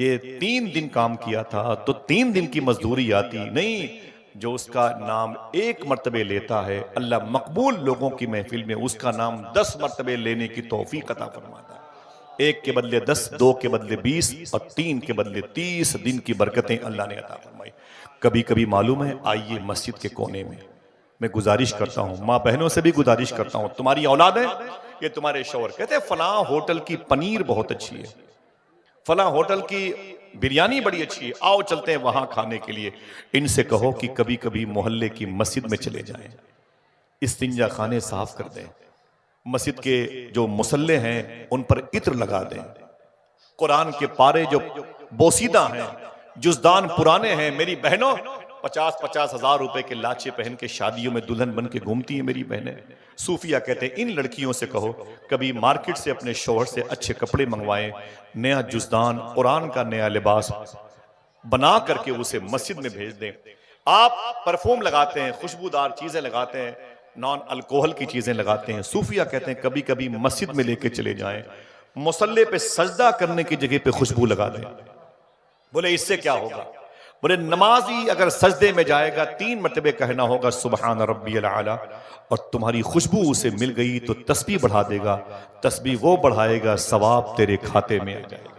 ये 3 दिन काम किया था तो 3 दिन की मजदूरी आती नहीं, जो उसका नाम 1 मर्तबे लेता है, अल्लाह मकबूल लोगों की महफिल में उसका नाम 10 मर्तबे लेने की तौफीक अता फरमाता है। 1 के बदले 10, 2 के बदले 20 और 3 के बदले 30 दिन की बरकतें अल्लाह ने अता फरमाई। कभी कभी मालूम है, आइए मस्जिद के कोने में, मैं गुजारिश करता हूँ, माँ बहनों से भी गुजारिश करता हूँ, तुम्हारी औलाद है, ये तुम्हारे शौहर कहते हैं फलां होटल की पनीर बहुत अच्छी है, फलां होटल की बिरयानी बड़ी अच्छी है, आओ चलते हैं वहां खाने के लिए। इनसे कहो कि कभी कभी मोहल्ले की मस्जिद में चले जाएं, इस्तिंजा खाने साफ कर दें, मस्जिद के जो मुसल्ले हैं उन पर इत्र लगा दें, कुरान के पारे जो बोसीदा हैं, जुज़दान पुराने हैं। मेरी बहनों 50-50 हजार रुपए के लाचे पहन के शादियों में दुल्हन बन के घूमती हैं मेरी बहनें। सूफिया कहते हैं इन लड़कियों से कहो कभी मार्केट से अपने शौहर से अच्छे कपड़े मंगवाएं, नया जुज़दान कुरान का नया लिबास बना करके उसे मस्जिद में भेज दें। आप परफ्यूम लगाते हैं, खुशबूदार चीजें लगाते हैं, नॉन अल्कोहल की चीजें लगाते हैं। सूफिया कहते हैं कभी कभी मस्जिद में लेके चले जाएं, मुसल्ले पे सजदा करने की जगह पे खुशबू लगा दें। बोले इससे क्या होगा? बोले नमाजी अगर सजदे में जाएगा 3 मरतबे कहना होगा सुबहान रब्बियल आला, और तुम्हारी खुशबू उसे मिल गई तो तस्बीह बढ़ा देगा, तस्बीह वो बढ़ाएगा, सवाब तेरे खाते में आ जाएगा।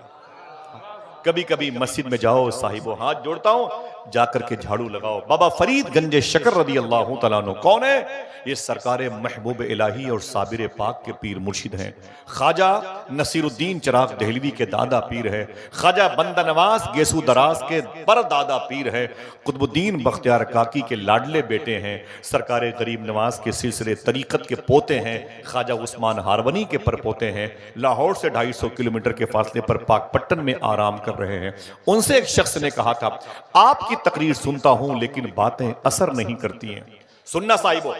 कभी कभी मस्जिद में जाओ साहिबो, हाथ जोड़ता हूं, जाकर के झाड़ू लगाओ। बाबा फरीद गंजे शकर रदी अल्लाह तआला अन्हु कौन है? ये सरकारे महबूब इलाही और साबिर पाक के पीर मुर्शिद हैं। ख्वाजा नसीरुद्दीन चिराग दहलवी के दादा पीर है, ख्वाजा बंदा नवाज गेसू दराज के परदादा पीर है, कुतुबुद्दीन बख्तियार काकी के लाडले बेटे हैं, सरकारे गरीब नवाज के सिलसिले तरीकत के पोते हैं, ख्वाजा उस्मान हारवनी के परपोते हैं, लाहौर से 250 किलोमीटर के फासले पर पाकपट्टन में आराम कर रहे हैं। उनसे एक शख्स ने कहा था, आपकी तकरीर सुनता हूं लेकिन बातें असर नहीं करती हैं। सुनना साहिबो,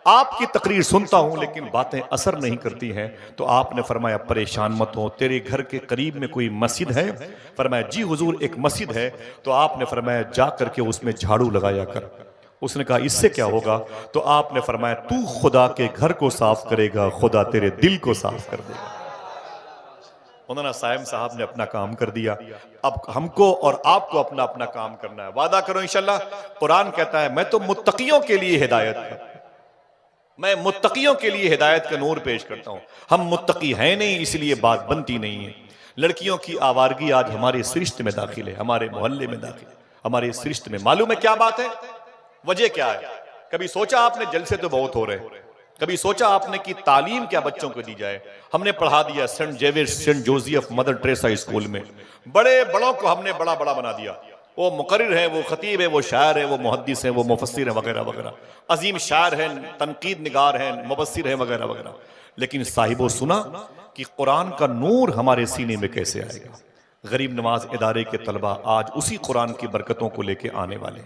आपकी तकरीर सुनता हूं लेकिन बातें असर नहीं करती हैं। तो आपने फरमाया परेशान मत हो, तेरे घर के करीब में कोई मस्जिद है? फरमाया जी हुजूर एक मस्जिद है। तो आपने फरमाया जा करके उसमें झाड़ू लगाया कर। उसने कहा इससे क्या होगा? तो आपने फरमाया तू खुदा के घर को साफ करेगा, खुदा तेरे दिल को साफ कर देगा। मौलाना साइम साहब ने अपना काम कर दिया, अब हमको और आपको अपना अपना काम करना है। वादा करो इंशाल्लाह। कुरान कहता है मैं तो मुत्तकियों के लिए हिदायत, मैं मुत्तकियों के लिए हिदायत का नूर पेश करता हूं। हम मुत्तकी हैं नहीं, इसलिए बात बनती नहीं है। लड़कियों की आवारगी आज हमारे सृष्टि में दाखिल है, हमारे मोहल्ले में दाखिल है, हमारे सृष्टि में। मालूम है क्या बात है? वजह क्या है? कभी सोचा आपने? जलसे तो बहुत हो रहे हैं। कभी सोचा आपने कि तालीम क्या बच्चों को दी जाए? हमने पढ़ा दिया Saint Xavier's Saint Joseph Mother Teresa school में, बड़े बड़ों को हमने बड़ा बड़ा बना दिया। वो मुकर्रिर है, वो खतीब है, वो शायर है, वो मुहद्दिस है, वो मुफस्सिर है, वगैरह वगैरह। अजीम शायर है, तनकीद निगार है, मुबस्सिर है, वगैरह वगैरह। लेकिन साहिबो सुना कि कुरान का नूर हमारे सीने में कैसे आएगा? गरीब नवाज इदारे के तलबा आज उसी कुरान की बरकतों को लेके आने वाले।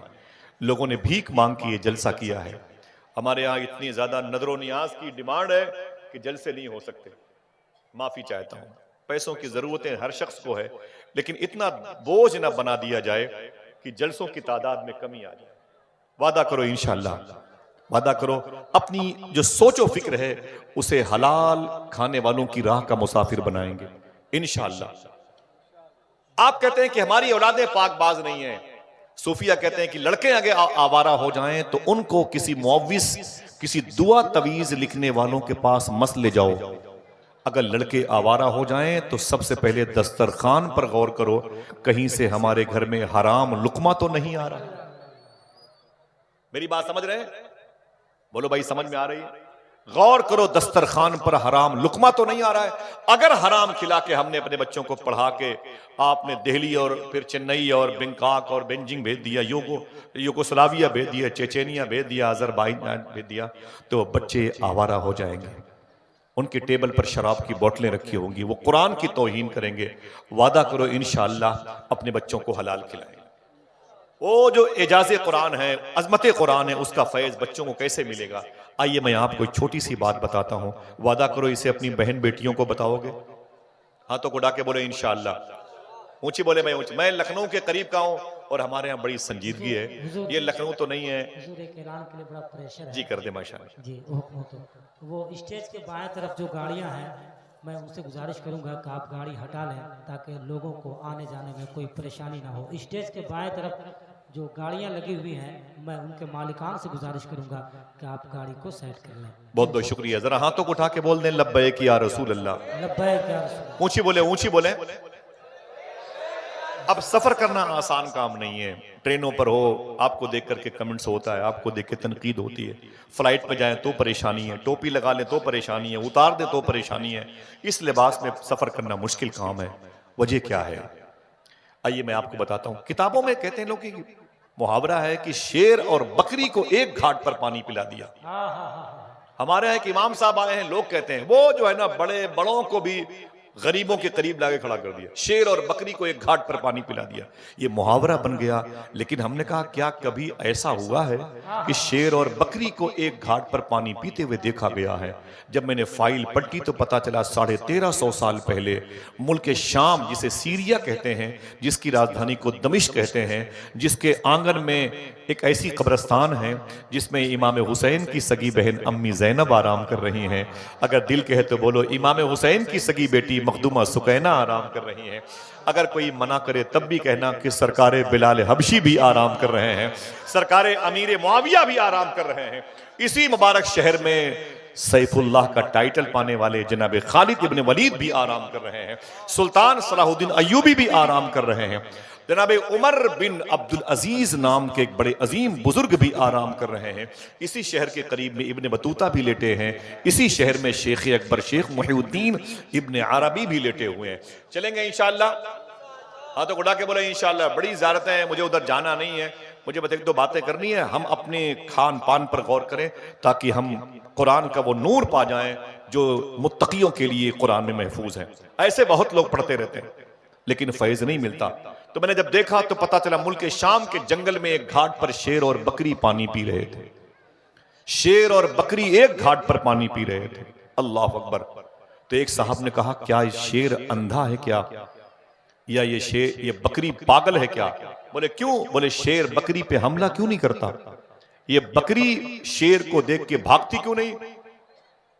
लोगों ने भीख मांग की जलसा किया है। हमारे यहाँ इतनी ज्यादा नजरो नियाज की डिमांड है कि जलसे नहीं हो सकते। माफी चाहता हूं, पैसों की जरूरतें हर शख्स को है, लेकिन इतना बोझ ना बना दिया जाए कि जलसों की तादाद में कमी आ जाए। वादा करो इंशाअल्लाह, वादा करो अपनी जो सोचो फिक्र है उसे हलाल खाने वालों की राह का मुसाफिर बनाएंगे इंशाअल्लाह। आप कहते हैं कि हमारी औलादें पाकबाज नहीं है। सूफिया कहते हैं कि लड़के आगे आवारा हो जाएं तो उनको किसी मुअव्विस, किसी दुआ तवीज लिखने वालों के पास मत ले जाओ। अगर लड़के आवारा हो जाएं तो सबसे पहले दस्तरखान पर गौर करो, कहीं से हमारे घर में हराम लुकमा तो नहीं आ रहा। मेरी बात समझ रहे हैं? बोलो भाई, समझ में आ रही है? गौर करो, दस्तरखान पर हराम लुकमा तो नहीं आ रहा है। अगर हराम खिला के हमने अपने बच्चों को पढ़ा के आपने दिल्ली और फिर चेन्नई और बैंकॉक और बेजिंग भेज दिया, यूगोस्लाविया भेज दिया, चेचेनिया भेज दिया, अजरबैजान भेज दिया, तो बच्चे आवारा हो जाएंगे। उनके टेबल पर शराब की बोतलें रखी होंगी, वो कुरान की तौहीन करेंगे। वादा करो इंशाअल्लाह अपने बच्चों को हलाल खिलाएंगे। वो जो एजाज़े कुरान है, अजमत कुरान है, उसका फैज़ बच्चों को कैसे मिलेगा? आइए मैं आपको एक छोटी सी बात बताता हूं। वादा करो इसे अपनी बहन बेटियों को बताओगे? हाथों को डाके बोले इंशाअल्लाह। ऊंची बोले मैं ऊंची। मैं लखनऊ के करीब का हूं और हमारे यहाँ बड़ी संजीदगी है। ये लखनऊ तो नहीं है। एक ऐलान के लिए बड़ा प्रेशर है जी कर दे माशाअल्लाह जी। वो स्टेज के बाएं तरफ जो गाड़ियां हैं, मैं उनसे गुजारिश करूंगा कि आप गाड़ी हटा लें ताकि लोगों को आने जाने में कोई परेशानी ना हो। स्टेज के बाएं तरफ जो गाड़ियां लगी हुई हैं, मैं उनके मालिकान से गुजारिश करूंगा कि आप गाड़ी को सेट कर लें। बहुत बहुत शुक्रिया। जरा हाथों को उठा के बोल दें लब्बैक या रसूल अल्लाह। लब्बैक या रसूल। ऊंची बोले, ऊंची बोले। अब सफर करना आसान काम नहीं है। ट्रेनों पर हो, आपको देख करके कमेंट्स होता है, आपको देख के तनकीद होती है। फ्लाइट में जाएं तो परेशानी है, टोपी लगा ले तो परेशानी है, उतार दे तो परेशानी है। इस लिबास में सफर करना मुश्किल काम है। वजह क्या है? आइए मैं आपको बताता हूं। किताबों में कहते हैं लोग कि मुहावरा है कि शेर और बकरी को एक घाट पर पानी पिला दिया। हमारे यहाँ एक इमाम साहब आए हैं, लोग कहते हैं वो जो है ना बड़े बड़ों को भी गरीबों के करीब लाके खड़ा कर दिया, शेर और बकरी को एक घाट पर पानी पिला दिया। ये मुहावरा बन गया। लेकिन हमने कहा क्या कभी ऐसा हुआ है कि शेर और बकरी को एक घाट पर पानी पीते हुए देखा गया है? जब मैंने फाइल पढ़ी तो पता चला 1350 साल पहले मुल्क शाम, जिसे सीरिया कहते हैं, जिसकी राजधानी को दमिश्क कहते हैं, जिसके आंगन में एक ऐसी कब्रिस्तान है जिसमें इमाम हुसैन की सगी बहन अम्मी ज़ैनब आराम कर रही हैं। अगर दिल कहे तो बोलो इमाम हुसैन की सगी बेटी मखदूमा सुकैना आराम कर रही हैं। अगर कोई मना करे तब भी कहना कि सरकारे बिलाल हबशी भी आराम कर रहे हैं, सरकारे अमीर मुआविया भी आराम कर रहे हैं। इसी मुबारक शहर में सैफुल्लाह का टाइटल पाने वाले जनाब खालिद इब्न वलीद भी आराम कर रहे हैं, सुल्तान सलाहुद्दीन अय्यूबी भी आराम कर रहे हैं, जनाब उमर बिन अब्दुल अजीज नाम के एक बड़े अजीम बुजुर्ग भी आराम कर रहे हैं। इसी शहर के करीब में इब्न बतूता भी लेटे हैं। इसी शहर में शेख अकबर शेख मुहीउद्दीन इब्न अरबी भी लेटे हुए हैं। चलेंगे इंशाअल्लाह। हाँ तो उड़ा के बोले इंशाअल्लाह। बड़ी ज़ियारतें हैं, मुझे उधर जाना नहीं है, मुझे बस एक दो बातें करनी है। हम अपने खान पान पर गौर करें ताकि हम कुरान का वो नूर पा जाएं जो मुत्तकियों के लिए कुरान में महफूज है। ऐसे बहुत लोग पढ़ते रहते हैं लेकिन फैज नहीं मिलता। तो मैंने जब देखा तो पता चला मुल्क शाम के जंगल में एक घाट पर शेर और बकरी पानी पी रहे थे। शेर और बकरी एक घाट पर पानी पी रहे थे। अल्लाह अकबर। तो एक साहब ने कहा क्या ये शेर अंधा है क्या, या ये बकरी पागल है क्या? बोले क्यों? बोले शेर बकरी पे हमला क्यों नहीं करता, ये बकरी शेर को देख के भागती क्यों नहीं?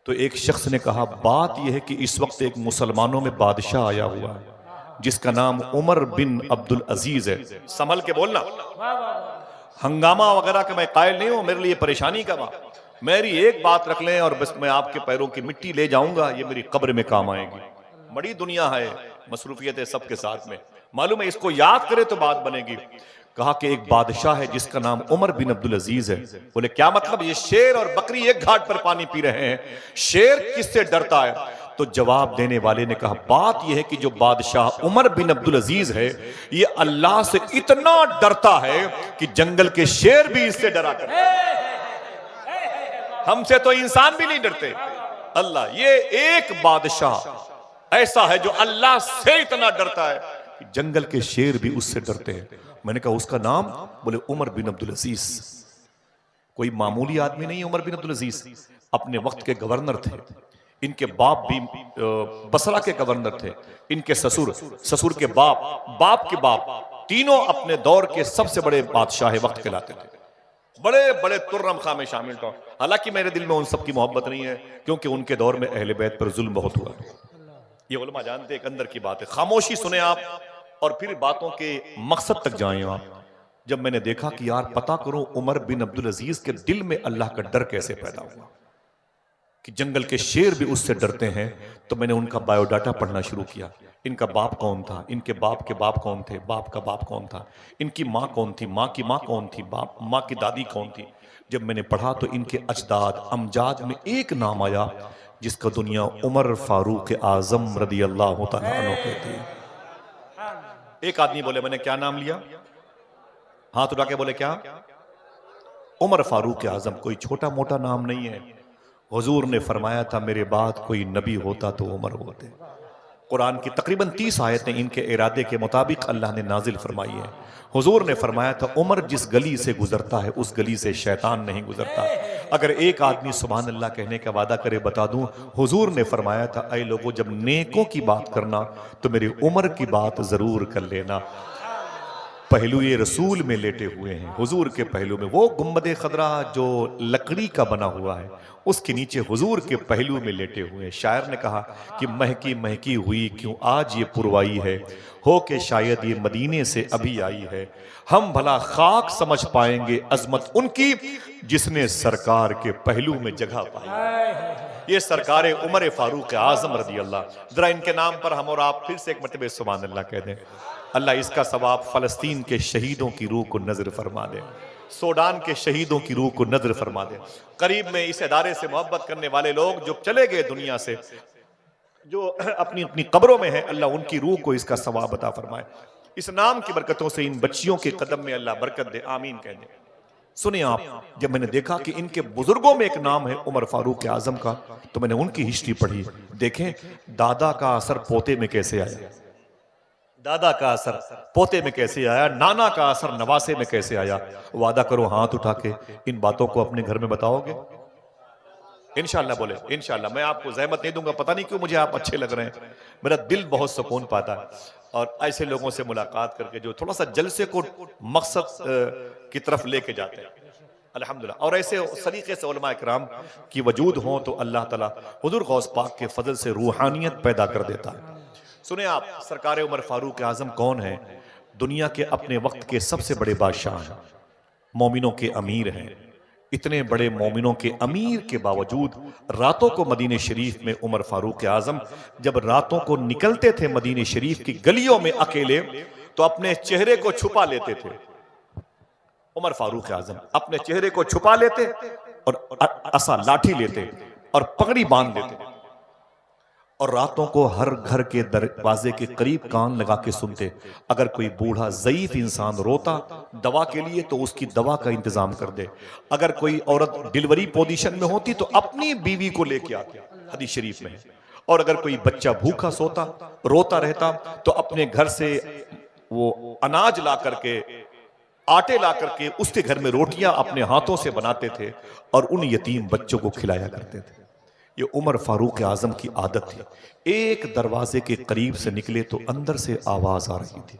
तो एक शख्स ने कहा बात यह है कि इस वक्त एक मुसलमानों में बादशाह आया हुआ है जिसका नाम उमर बिन अब्दुल अजीज है। संभल के बोलना, हंगामा वगैरह का मैं कायल नहीं हूं, मेरे लिए परेशानी का बात। मेरी एक बात रख लें और बस मैं आपके पैरों की मिट्टी ले जाऊंगा, ये मेरी कब्र में काम आएगी। बड़ी दुनिया है, मसरूफियत है सबके साथ में, मालूम है, इसको याद करे तो बात बनेगी। कहा कि एक बादशाह है जिसका नाम उमर बिन अब्दुल अजीज है। बोले क्या मतलब? ये शेर और बकरी एक घाट पर पानी पी रहे हैं, शेर किससे डरता है? तो जवाब देने वाले ने कहा बात यह है कि जो बादशाह उमर बिन अब्दुल अजीज है ये अल्लाह से इतना डरता है कि जंगल के शेर भी इससे डरा करते हैं। हमसे तो इंसान भी नहीं डरते। अल्लाह, ये एक बादशाह ऐसा है जो अल्लाह से इतना डरता है कि जंगल के शेर भी उससे डरते हैं। मैंने कहा उसका नाम? बोले उमर बिन अब्दुल अजीज। कोई मामूली आदमी नहीं है उमर बिन अब्दुल अजीज, अपने वक्त के गवर्नर थे। इनके बाप भी बसरा के गवर्नर थे, इनके ससुर के बाप के बाप, तीनों अपने दौर के सबसे बड़े बादशाह वक्त कहलाते थे। बड़े बड़े तुर्रम खां में शामिल था। हालांकि मेरे दिल में उन सब की मोहब्बत नहीं है क्योंकि उनके दौर में अहले बैत पर जुल्म बहुत हुआ। ये उलमा जानते एक अंदर की बात है। खामोशी सुने आप और फिर बातों के मकसद तक जाएं आप। जब मैंने देखा कि यार पता करो उमर बिन अब्दुल अजीज के दिल में अल्लाह का डर कैसे पैदा हुआ कि जंगल के शेर भी उससे डरते हैं, तो मैंने उनका बायोडाटा पढ़ना शुरू किया। इनका बाप कौन था, इनके बाप के बाप कौन थे, बाप का बाप कौन था, इनकी माँ कौन थी, माँ की माँ कौन थी, बाप माँ की दादी कौन थी। जब मैंने पढ़ा तो इनके अजदाद अमजाद में एक नाम आया जिसका दुनिया उमर फारूक आजम रदी अल्लाह तआला अन्हु कहती है। एक आदमी बोले मैंने क्या नाम लिया? हाथ उठा के बोले क्या? उमर फारूक आजम। कोई छोटा मोटा नाम नहीं है। हुजूर ने फरमाया था मेरे बाद कोई नबी होता तो उमर होते। कुरान की तकरीबन 30 आयतें इनके इरादे के मुताबिक अल्लाह ने नाजिल फरमाई है। हुजूर ने फरमाया था उमर जिस गली से गुजरता है उस गली से शैतान नहीं गुजरता। अगर एक आदमी सुभान अल्लाह कहने का वादा करे बता दूं, हुजूर ने फरमाया था ऐ लोगों जब नेकों की बात करना तो मेरी उमर की बात जरूर कर लेना। पहलू ये रसूल में लेटे हुए हैं, हुजूर के पहलू में वो गुम्बद खदरा जो लकड़ी का बना हुआ है उसके नीचे हुजूर के पहलू में लेटे हुए हैं। शायर ने कहा कि महकी महकी हुई क्यों आज ये पुरवाई है, हो के शायद ये मदीने से अभी आई है। हम भला खाक समझ पाएंगे अजमत उनकी जिसने सरकार के पहलू में जगह पाई। ये सरकार उमर फारूक आजम रदी अल्लाह। जरा इनके नाम पर हम और आप फिर से एक मरतबे सुभान अल्लाह कह दें। अल्लाह इसका सवाब फलस्तीन के शहीदों की रूह को नजर फरमा दे, सूडान के शहीदों की रूह को नजर फरमा दे। करीब में इस इदारे से मोहब्बत करने वाले लोग जो चले गए दुनिया से, जो अपनी अपनी कब्रों में है, अल्लाह उनकी रूह को इसका सवाब अता फरमाए। इस नाम की बरकतों से इन बच्चियों के कदम में अल्लाह बरकत दे, आमीन कह दे। सुने आप, जब मैंने देखा कि इनके बुजुर्गों में एक नाम है उमर फारूक आजम का, तो मैंने उनकी हिस्ट्री पढ़ी। देखें दादा का असर पोते में कैसे आया, दादा का असर पोते में कैसे आया, नाना का असर नवासे में कैसे आया। वादा करो हाथ उठा के इन बातों को अपने घर में बताओगे? इंशाल्लाह बोले इंशाल्लाह। मैं आपको जहमत नहीं दूंगा, पता नहीं क्यों मुझे आप अच्छे लग रहे हैं, मेरा दिल बहुत सुकून पाता है। और ऐसे लोगों से मुलाकात करके जो थोड़ा सा जलसे को मकसद की तरफ लेके जाते हैं, अल्हम्दुलिल्लाह। और ऐसे सलीके से उलमा इकराम की वजूद हो तो अल्लाह ताला हुजूर गौस पाक के फजल से रूहानियत पैदा कर देता है। सुने आप, सरकार उमर फारूक आजम कौन है? दुनिया के अपने वक्त के सबसे बड़े बादशाह हैं, मोमिनों के अमीर हैं। इतने बड़े मोमिनों के अमीर के बावजूद रातों को मदीने शरीफ में उमर फारूक आजम जब रातों को निकलते थे मदीने शरीफ की गलियों में अकेले, तो अपने चेहरे को छुपा लेते थे। उमर फारूक आजम अपने चेहरे को छुपा लेते और असा लाठी लेते और पगड़ी बांध लेते और रातों को हर घर के दरवाजे के करीब कान लगा के सुनते। अगर कोई बूढ़ा ज़ईफ इंसान रोता दवा के लिए तो उसकी दवा का इंतजाम कर दे। अगर कोई औरत डिलीवरी पोजीशन में होती तो अपनी बीवी को लेके आती, हदीस शरीफ में है। और अगर कोई बच्चा भूखा सोता रोता रहता तो अपने घर से वो अनाज ला करके, आटे ला करके उसके घर में रोटियां अपने हाथों से बनाते थे और उन यतीम बच्चों को खिलाया करते थे। ये उमर फारूक आजम की आदत थी। एक दरवाजे के करीब से निकले तो अंदर से आवाज आ रही थी।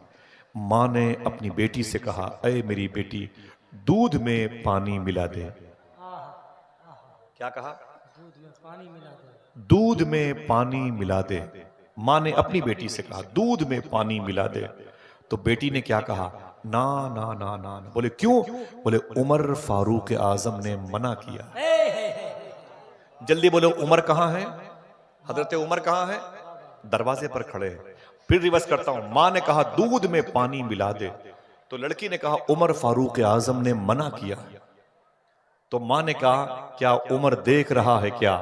माँ ने अपनी बेटी से कहा, अरे मेरी बेटी दूध में पानी मिला दे। क्या कहा? दूध में पानी मिला दे। दूध में पानी मिला दे। माँ ने अपनी बेटी से कहा दूध में पानी मिला दे। तो बेटी ने क्या कहा? ना ना ना ना ना। बोले क्यों? बोले उमर फारूक आजम ने मना किया। जल्दी बोलो उमर कहां है? हजरत उमर कहां है? दरवाजे पर खड़े हैं। फिर रिवर्स करता हूं। मां ने कहा दूध में पानी मिला दे, तो लड़की ने कहा उमर फारूक आजम ने मना किया। तो मां ने कहा क्या उमर देख रहा है क्या?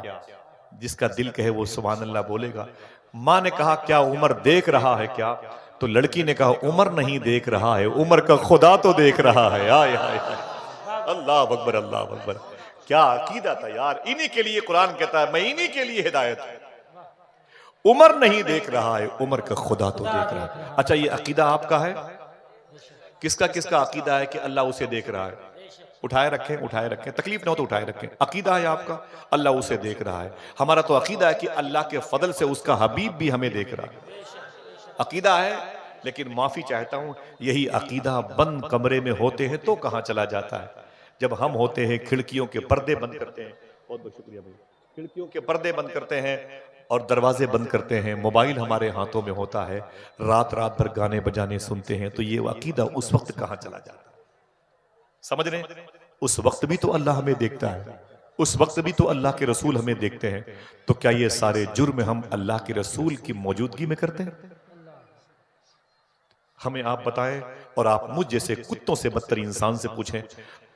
जिसका दिल कहे वो सुभान अल्लाह बोलेगा। मां ने कहा क्या उमर देख रहा है क्या? तो लड़की ने कहा उमर नहीं देख रहा है, उमर का खुदा तो देख रहा है। आय हाय अल्लाह अकबर अल्लाह अकबर। क्या अकीदा था यार। इन्हीं के लिए कुरान कहता है मैं इन्हीं के लिए हिदायत हूं। उमर नहीं देख रहा है, उमर का खुदा तो देख रहा है। अच्छा ये अकीदा आपका है? किसका किसका अकीदा है कि अल्लाह उसे देख रहा है? उठाए रखें, उठाए रखें, तकलीफ ना हो तो उठाए रखें। अकीदा है आपका अल्लाह उसे देख रहा है। हमारा तो अकीदा है कि अल्लाह के फजल से उसका हबीब भी हमें देख रहा है। अकीदा है, लेकिन माफी चाहता हूं यही अकीदा बंद कमरे में होते हैं तो कहां चला जाता है। जब हम होते हैं खिड़कियों के पर्दे बंद करते हैं, बहुत बहुत शुक्रिया भाई, खिड़कियों के पर्दे बंद करते हैं और दरवाजे बंद करते हैं, मोबाइल हमारे हाथों में होता है, रात रात भर गाने बजाने सुनते हैं, तो ये अकीदा उस वक्त कहां चला जाता है? समझ रहे हैं? उस वक्त भी तो अल्लाह हमें देखता है, उस वक्त भी तो अल्लाह के रसूल हमें देखते हैं। तो क्या ये सारे जुर्म हम अल्लाह के रसूल की मौजूदगी में करते हैं? हमें आप बताएं। और आप मुझ जैसे कुत्तों से बदतर इंसान से पूछें,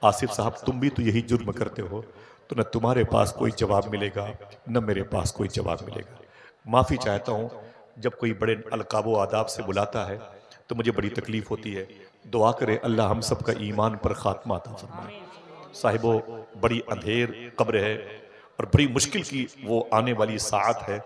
आसिफ साहब तुम भी तो यही जुर्म करते हो, तो न तुम्हारे पास कोई जवाब मिलेगा न मेरे पास कोई जवाब मिलेगा। माफी चाहता हूं, जब कोई बड़े अलकाबो आदाब से बुलाता है तो मुझे बड़ी तकलीफ होती है। दुआ करे अल्लाह हम सब का ईमान पर खात्मा अता फरमाए। साहिबो बड़ी अंधेर कब्र है और बड़ी मुश्किल की वो आने वाली साअत है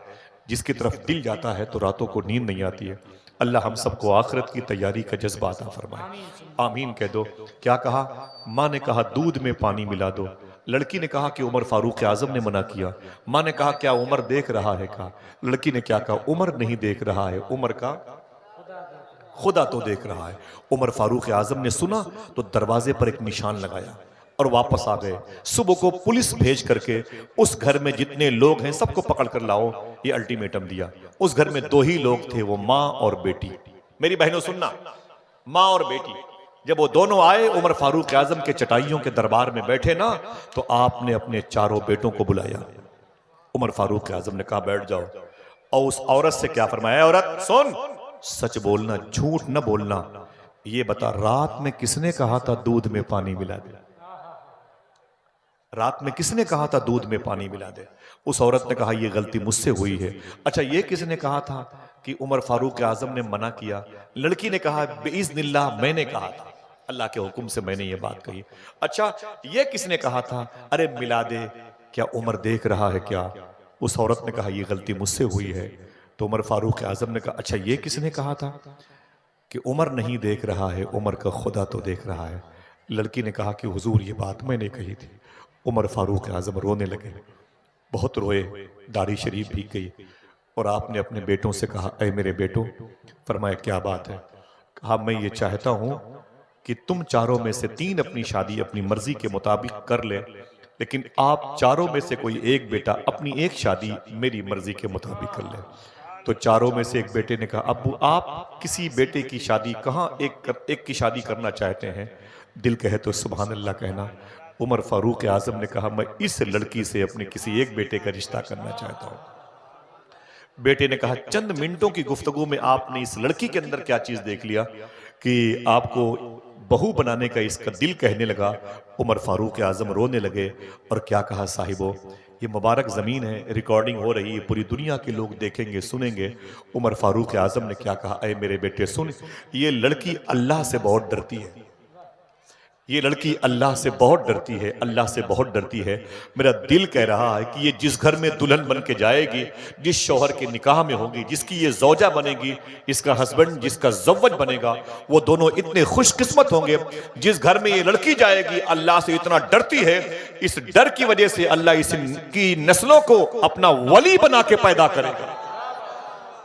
जिसकी तरफ दिल जाता है तो रातों को नींद नहीं आती है। अल्लाह हम सबको आखिरत की तैयारी का जज्बा अता फरमाए। आमीन कह दो। क्या कहा? माँ ने कहा दूध में पानी मिला दो। लड़की ने कहा कि उमर फारूक आजम ने मना किया। माँ ने कहा क्या उमर देख रहा है? कहा। लड़की ने क्या कहा? उमर नहीं देख रहा है, उमर का खुदा तो देख रहा है। उमर फारूक आजम ने सुना तो दरवाजे पर एक निशान लगाया और वापस आ गए। सुबह को पुलिस भेज करके उस घर में जितने लोग हैं सबको पकड़ कर लाओ, ये अल्टीमेटम दिया। उस घर में दो ही लोग थे, वो माँ और बेटी। मेरी बहनों सुनना, माँ और बेटी जब वो दोनों आए उमर फारूक आजम के चटाइयों के दरबार में बैठे ना, तो आपने अपने चारों बेटों को बुलाया। उमर फारूक आजम ने कहा बैठ जाओ। और उस औरत से क्या फरमाया? औरत सुन, सच बोलना, झूठ न बोलना। ये बता रात में किसने कहा था दूध में पानी मिला दे? रात में किसने कहा था दूध में पानी मिला दे? उस औरत ने कहा यह गलती मुझसे हुई है। अच्छा ये किसने कहा था कि उमर फारूक आजम ने मना किया? लड़की ने कहा बेइज़्निल्लाह मैंने कहा था। अल्लाह के हुक्म से मैंने ये बात कही। अच्छा, ये किसने कहा था? अरे मिला दे, क्या उमर देख रहा है क्या? उस औरत ने कहा ये गलती मुझसे हुई है। तो उमर फारूक आजम ने कहा अच्छा ये किसने कहा था कि उमर नहीं देख रहा है, उमर का खुदा तो देख रहा है। लड़की ने कहा कि हुजूर ये बात मैंने कही थी। उमर फारूक आजम रोने लगे, बहुत रोए, दाढ़ी शरीफ भीग गई। और आपने अपने बेटों से कहा ऐ मेरे बेटों, फरमाया क्या बात है? कहा मैं ये चाहता हूं कि तुम चारों में से 3 अपनी शादी अपनी मर्जी के मुताबिक कर ले, लेकिन आप चारों में से कोई एक बेटा अपनी एक शादी मेरी मर्जी के मुताबिक कर ले। तो चारों में से एक बेटे ने कहा अब्बू आप किसी बेटे की शादी कहाँ एक की शादी करना चाहते हैं? दिल कहे तो सुभान अल्लाह कहना। उमर फारूक आजम ने कहा मैं इस लड़की से अपने किसी एक बेटे का रिश्ता करना चाहता हूं। बेटे ने कहा चंद मिनटों की गुफ्तगू में आपने इस लड़की के अंदर क्या चीज देख लिया कि आपको बहू बनाने का इसका दिल कहने लगा। उमर फारूक आजम रोने लगे और क्या कहा साहिबो, ये मुबारक ज़मीन है, रिकॉर्डिंग हो रही है, पूरी दुनिया के लोग देखेंगे सुनेंगे। उमर फारूक आजम ने क्या कहा, ऐ मेरे बेटे सुन, ये लड़की अल्लाह से बहुत डरती है, ये लड़की अल्लाह से बहुत डरती है, अल्लाह से बहुत डरती है। मेरा दिल कह रहा है कि ये जिस घर में दुल्हन बन के जाएगी, जिस शौहर के निकाह में होगी, जिसकी ये जौजा बनेगी, इसका हस्बैंड जिसका जव्वज बनेगा, वो दोनों इतने खुशकिस्मत होंगे। जिस घर में ये लड़की जाएगी अल्लाह से इतना डरती है, इस डर की वजह से अल्लाह इसकी नस्लों को अपना वली बना के पैदा करेगा।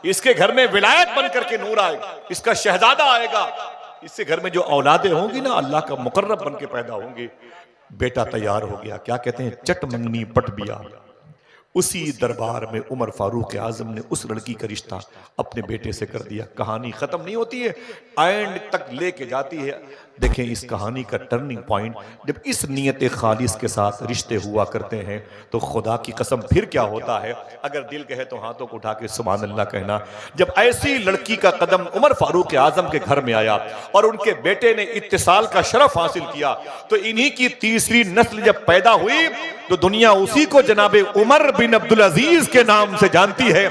इसके घर में विलायत बन करके नूर आएगा, इसका शहजादा आएगा, इससे घर में जो औलादे होंगी ना अल्लाह का मुकर्रब बन के पैदा होंगे। बेटा तैयार हो गया, क्या कहते हैं, चट मंगनी पट बिया। उसी दरबार में उमर फारूक आजम ने उस लड़की का रिश्ता अपने बेटे से कर दिया। कहानी खत्म नहीं होती है, एंड तक लेके जाती है। देखें इस कहानी का टर्निंग पॉइंट, जब इस नियत खालिस के साथ रिश्ते हुआ करते हैं तो खुदा की कसम फिर क्या होता है। अगर दिल कहे तो हाथों को उठा के सुभान अल्लाह कहना। जब ऐसी लड़की का कदम उमर फारूक आजम के घर में आया और उनके बेटे ने इत्तिसाल का शरफ हासिल किया, तो इन्हीं की तीसरी नस्ल जब पैदा हुई तो दुनिया उसी को जनाबे उमर बिन अब्दुल अजीज के नाम से जानती है,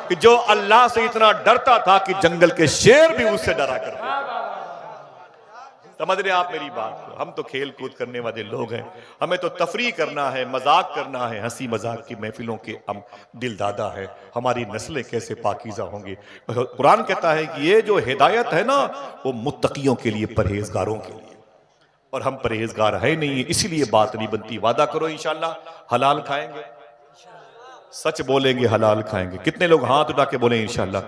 कि जो अल्लाह से इतना डरता था कि जंगल के शेर भी उससे डरा करते। समझ रहे आप मेरी बात को? हम तो खेल कूद करने वाले लोग हैं, हमें तो तफरी करना है, मजाक करना है, हंसी मजाक की महफिलों के हम दिल दादा है। हमारी नस्लें कैसे पाकीज़ा होंगी। कुरान कहता है कि ये जो हिदायत है ना वो मुत्तकियों के लिए, परहेजगारों के लिए, और हम परहेजगार है नहीं, इसीलिए बात नहीं बनती। वादा करो इंशाल्लाह हलाल खाएंगे, सच बोलेंगे, हलाल खाएंगे। कितने लोग हाथ उठा के बोले इंशाल्लाह?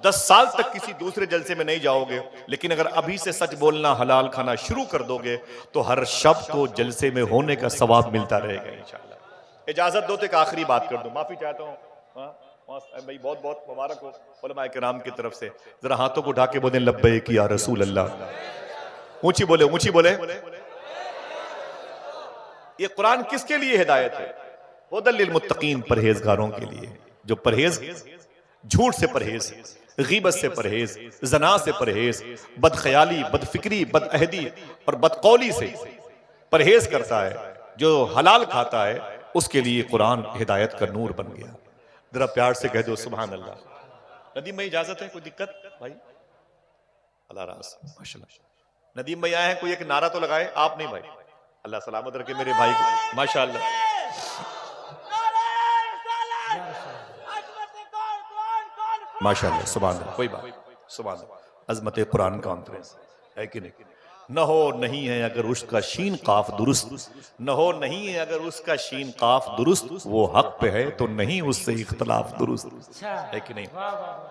10 साल तक किसी दूसरे जलसे में नहीं जाओगे, लेकिन अगर अभी से सच बोलना, हलाल खाना शुरू कर दोगे तो हर शब को जलसे में होने का सवाब मिलता रहेगा इंशाल्लाह। इजाजत दो तो एक आखिरी बात कर दूं, माफी चाहता हूँ भाई, बहुत बहुत मुबारक हो उलमा किराम की तरफ से। जरा हाथों को उठा के बोले लब्बैक या रसूल अल्लाह, ऊंची बोले, ऊंची बोले। ये कुरान किसके लिए हिदायत है? हुदल लिल मुत्तकीन, परहेजगारों के लिए। जो परहेज, झूठ से परहेज, गीबत से परहेज, जना से परहेज, बदख्याली, बदफिक्री, बदअहदी और बदकौली से परहेज करता है, जो हलाल खाता है, उसके लिए कुरान हिदायत का नूर बन गया। जरा प्यार से कह दो सुभान अल्लाह। नदीम भाई इजाजत है? कोई दिक्कत भाई? अल्लाह रास, माशाल्लाह। नदीम भाई आए हैं, कोई एक नारा तो लगाए। आप नहीं भाई, अल्लाह सलामत रखे मेरे भाई को, माशाल्लाह। माशाल्लाह, सुभान अल्लाह, कोई बात, सुभान अल्लाह। अज़मत कुरान कॉन्फ्रेंस है कि नहीं? न हो नहीं है अगर उसका शीन काफ दुरुस्त, न हो नहीं है अगर उसका शीन काफ दुरुस्त, वो हक पे है तो नहीं उससे इख्तलाफ दुरुस्त, है कि नहीं?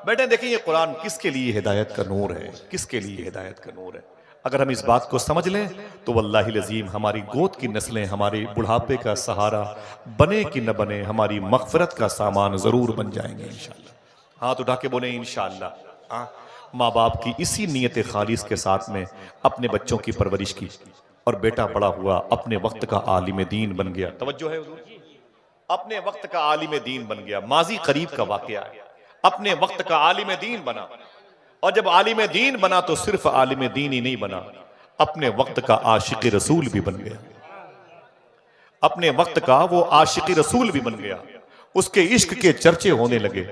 बेटे देखिए, ये कुरान किसके लिए हिदायत का नूर है, किसके लिए हिदायत का नूर है। अगर हम इस बात को समझ लें तो वल्लाहि लज़ीम हमारी गोद की नस्लें हमारे बुढ़ापे का सहारा बने कि न बने, हमारी मग़फ़िरत का सामान जरूर बन जाएंगे इंशाअल्लाह। हाथ उठा के बोले इंशाअल्लाह। माँ बाप की इसी नियत खालिस के साथ में अपने बच्चों की परवरिश की, और बेटा बड़ा हुआ, अपने वक्त का आलिम दीन बन गया। तवज्जो है हुजूर, अपने वक्त का आलिम दीन बन गया। माजी करीब का वाकया है, अपने वक्त का आलिम दीन बना, और जब आलिम दीन बना तो सिर्फ आलिम दीन ही नहीं बना, अपने वक्त का आशिक रसूल भी बन गया। अपने वक्त का वो आशिक रसूल भी बन गया। उसके इश्क के चर्चे होने लगे,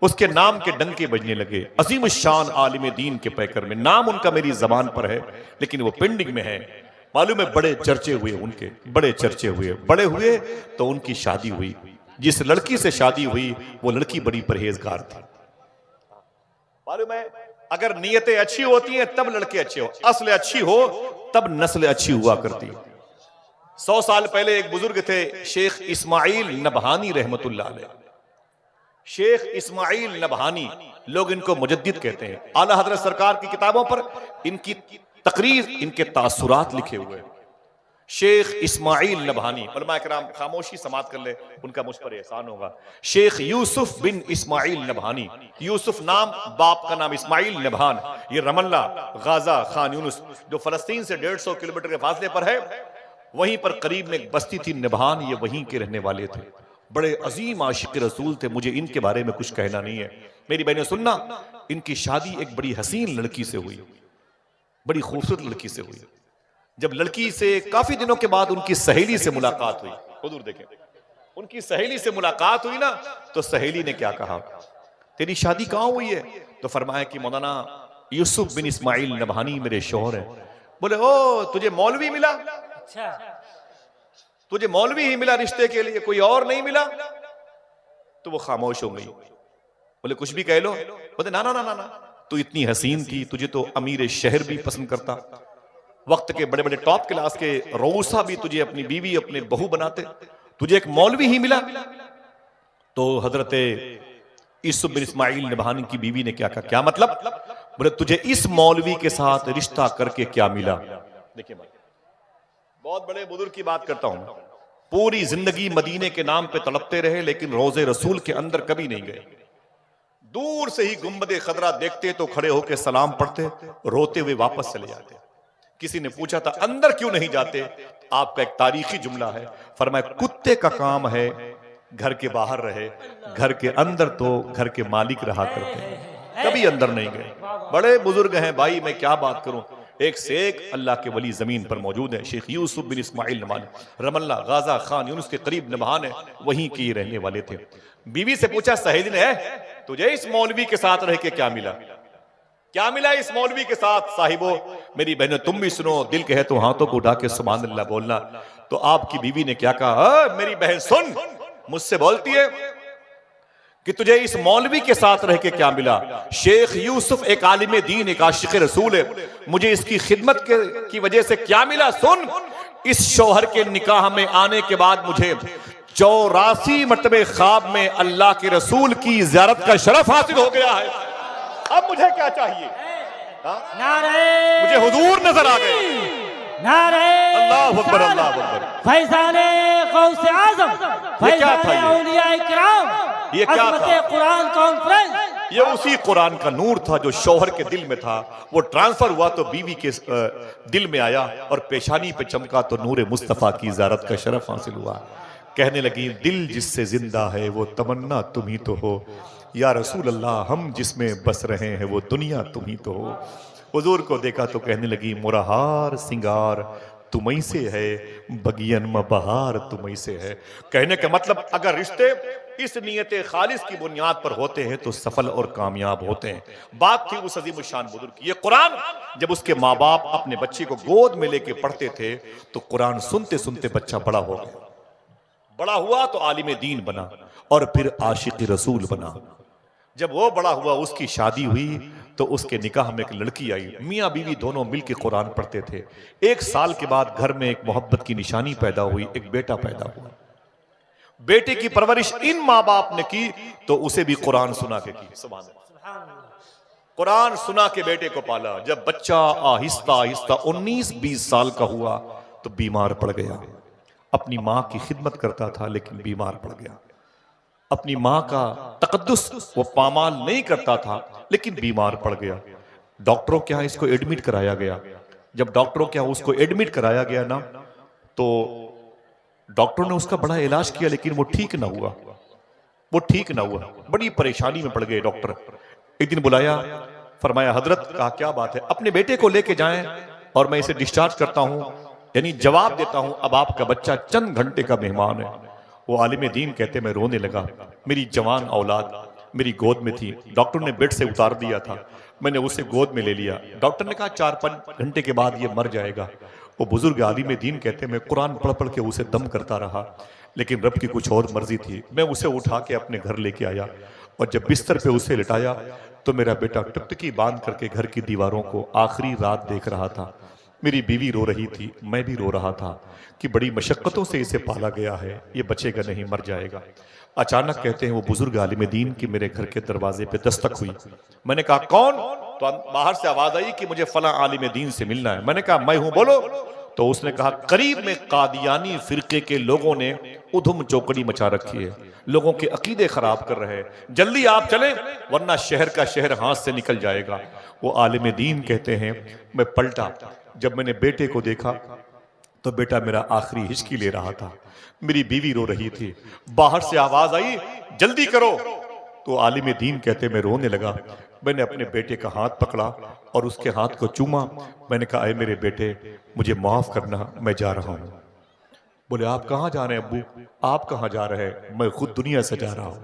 उसके नाम के डंके बजने लगे। अजीम शान आलिम दीन के पैकर में, नाम उनका मेरी जबान पर है लेकिन वो पेंडिंग में है। मालूम है, बड़े चर्चे हुए उनके, बड़े चर्चे हुए, बड़े हुए तो उनकी शादी हुई। जिस लड़की से शादी हुई वो लड़की बड़ी परहेजगार थी। मालूम है, अगर नीयतें अच्छी होती हैं तब लड़के अच्छे हो, असल अच्छी हो तब नस्ल अच्छी हुआ करती। 100 साल पहले एक बुजुर्ग थे, शेख इस्माइल नबहानी रहमतुल्लाह अलैह। शेख इस्माइल नबहानी, लोग इनको मुजद्दिद कहते हैं। आला हजरत सरकार की किताबों पर इनकी तकरीर, इनके तासुरात लिखे हुए हैं। शेख इस्माइल नबहानी, उलमा किराम खामोशी समात कर ले, उनका मुझ पर एहसान होगा। शेख यूसुफ बिन इस्माइल नबहानी, यूसुफ नाम, बाप का नाम इस्माइल नबहान। ये रमल्ला, गाजा, खान यूनुस जो फलस्तीन से 150 किलोमीटर के फासले पर है, वहीं पर करीब में एक बस्ती थी नबहान, ये वहीं के रहने वाले थे। बड़े अजीम आशिक रसूल थे। मुझे इनके बारे में कुछ कहना नहीं है, मेरी बहनें सुनना। इनकी शादी एक बड़ी हसीन लड़की से हुई, बड़ी खूबसूरत लड़की से हुई। जब लड़की से काफी दिनों के बाद उनकी सहेली से मुलाकात हुई, हुजूर देखें, उनकी सहेली से मुलाकात हुई ना, तो सहेली ने क्या कहा, तेरी शादी कहां हुई है? तो फरमाया कि मौलाना यूसुफ बिन इस्माइल नबहानी मेरे शौहर हैं। बोले, ओ तुझे मौलवी मिला? अच्छा, तुझे मौलवी ही मिला रिश्ते के लिए, कोई और नहीं मिला? तो वो खामोश हो गई। बोले, कुछ भी कह लो। बोले, ना ना ना ना ना, तू इतनी हसीन थी, तुझे तो अमीर शहर भी पसंद करता, वक्त के बड़े बड़े टॉप क्लास के रऊसा भी तुझे अपनी बीवी, अपने बहू बनाते, तुझे एक मौलवी ही मिला? तो हजरत यूसुफ बिन इस्माइल नबहानी की बीवी ने क्या कहा, क्या मतलब? बोले, तुझे इस मौलवी के साथ रिश्ता करके क्या मिला? देखिए, बहुत बड़े बुजुर्ग की बात करता हूं। पूरी जिंदगी मदीने के नाम पे तड़पते रहे, लेकिन रोजे रसूल के अंदर कभी नहीं गए। दूर से ही गुंबदे खदरा देखते तो खड़े होकर सलाम पढ़ते, रोते हुए वापस चले जाते। किसी ने पूछा था, अंदर क्यों नहीं जाते? आपका एक तारीखी जुमला है, फरमाया, कुत्ते का काम है घर के बाहर रहे, घर के अंदर तो घर के मालिक रहा करते हैं, कभी अंदर नहीं गए। बड़े बुजुर्ग हैं भाई, मैं क्या बात करूं। एक से एक अल्लाह के वली जमीन पर मौजूद है। शेख यूसुफ बिन इस्माइल नबहानी, रमल्ला, गाजा, खान यूनुस के करीब नबहान है, वहीं के रहने वाले थे। बीवी से पूछा, सहेली ने, तुझे इस मौलवी के साथ रह के क्या मिला? क्या मिला इस मौलवी के साथ? साहिबो, मेरी बहनों, तुम भी सुनो, दिल कहे तो हाथों को उठा के सुभान अल्लाह बोलना। तो आपकी बीवी ने क्या कहा, मेरी बहन सुन, मुझसे बोलती है कि तुझे इस मौलवी के साथ रह के क्या मिला? शेख यूसुफ एक आलिम दीन, एक आशिक रसूल है, मुझे इसकी खिदमत की वजह से क्या मिला? सुन, इस शौहर के निकाह में आने के बाद मुझे 84 मरतबे ख्वाब में अल्लाह के रसूल की ज़ियारत का शरफ हासिल हो गया है। अब मुझे क्या चाहिए? नारे मुझे हुजूर नजर आ गए। नारे अल्लाह अकबर, अल्लाह अकबर। फैज़ाने गौसे आज़म, ये क्या था? फैज़ाने औलिया इकराम, ये क्या था? अज़मते कुरान कॉन्फ्रेंस। ये उसी कुरान का नूर था जो शौहर के दिल में था। वो ट्रांसफर हुआ तो बीवी के दिल में आया और पेशानी पे चमका तो नूर मुस्तफा की ज़ियारत का शरफ हासिल हुआ। कहने लगी, दिल जिससे जिंदा है वो तमन्ना तुम ही तो हो, या रसूल अल्लाह, हम जिसमें बस रहे हैं वो दुनिया तुम ही तो हो। हुजूर को देखा तो कहने लगी, मोरा हार सिंगार तुम्हीं से है, बगियन में बहार तुम्हीं से है। कहने का मतलब, अगर रिश्ते इस नियत खालिस की बुनियाद पर होते हैं तो सफल और कामयाब होते हैं। बात थी उस अजीम शान बुजुर्ग की। ये कुरान जब उसके माँ बाप अपने बच्चे को गोद में लेके पढ़ते थे तो कुरान सुनते सुनते बच्चा बड़ा हो गया। बड़ा हुआ तो आलिम दीन बना और फिर आशिक रसूल बना। जब वो बड़ा हुआ, उसकी शादी हुई तो उसके निकाह में एक लड़की आई। मियाँ बीवी दोनों मिलकर कुरान पढ़ते थे। 1 साल के बाद घर में एक मोहब्बत की निशानी पैदा हुई, एक बेटा पैदा हुआ। बेटे की परवरिश इन माँ बाप ने की तो उसे भी कुरान सुना के की। सुभान अल्लाह। कुरान सुना के बेटे को पाला। जब बच्चा आहिस्ता आहिस्ता 19-20 साल का हुआ तो बीमार पड़ गया। अपनी माँ की खिदमत करता था लेकिन बीमार पड़ गया। अपनी माँ का तकद्दुस वो पामाल नहीं करता था लेकिन बीमार पड़ गया। डॉक्टरों के यहाँ इसको एडमिट कराया गया। जब डॉक्टरों के यहाँ उसको एडमिट कराया गया ना, तो डॉक्टरों ने उसका बड़ा इलाज किया लेकिन वो ठीक ना हुआ। वो ठीक ना हुआ, बड़ी परेशानी में पड़ गए डॉक्टर। एक दिन बुलाया, फरमाया, हजरत, कहा क्या बात है? अपने बेटे को लेके जाएं और मैं इसे डिस्चार्ज करता हूं, यानी जवाब देता हूं, अब आपका बच्चा चंद घंटे का मेहमान है। वो आलिम दीन कहते, मैं रोने लगा। मेरी जवान औलाद, मेरी गोद में थी। डॉक्टर ने बेड से उतार दिया था, मैंने उसे गोद में ले लिया। डॉक्टर ने कहा 4-5 घंटे के बाद ये मर जाएगा। वो बुजुर्ग आलिम दीन कहते हैं मैं कुरान पढ़ पढ़ के उसे दम करता रहा, लेकिन रब की कुछ और मर्जी थी। मैं उसे उठा के अपने घर लेके आया और जब बिस्तर पे उसे लिटाया तो मेरा बेटा टुकटुकी बांध करके घर की दीवारों को आखिरी रात देख रहा था। मेरी बीवी रो रही थी, मैं भी रो रहा था कि बड़ी मशक्कतों से इसे पाला गया है, ये बचेगा नहीं, मर जाएगा। अचानक कहते हैं वो बुजुर्ग आलिम दीन की मेरे घर के दरवाजे पे दस्तक हुई। मैंने कहा कौन? तो बाहर से आवाज आई कि मुझे फला आलिम दीन से मिलना है। मैंने कहा मैं हूं, बोलो। तो उसने कहा करीब में कादियानी फिरके के लोगों ने उधम चौकड़ी मचा रखी है, लोगों के अकीदे खराब कर रहे हैं, जल्दी आप चलें वरना शहर का शहर हाथ से निकल जाएगा। वो आलिम दीन कहते हैं मैं पलटा, जब मैंने बेटे को देखा तो बेटा मेरा आखिरी हिचकी ले रहा था, मेरी बीवी रो रही थी। बाहर से आवाज आई जल्दी करो। तो आलिम दीन कहते मैं रोने लगा। मैंने अपने बेटे का हाथ पकड़ा और उसके हाथ को चूमा। मैंने कहा अरे मेरे बेटे मुझे माफ करना, मैं जा रहा हूं। बोले आप कहां जा रहे हैं अब्बू? आप कहां जा रहे हैं? मैं खुद दुनिया से जा रहा हूं।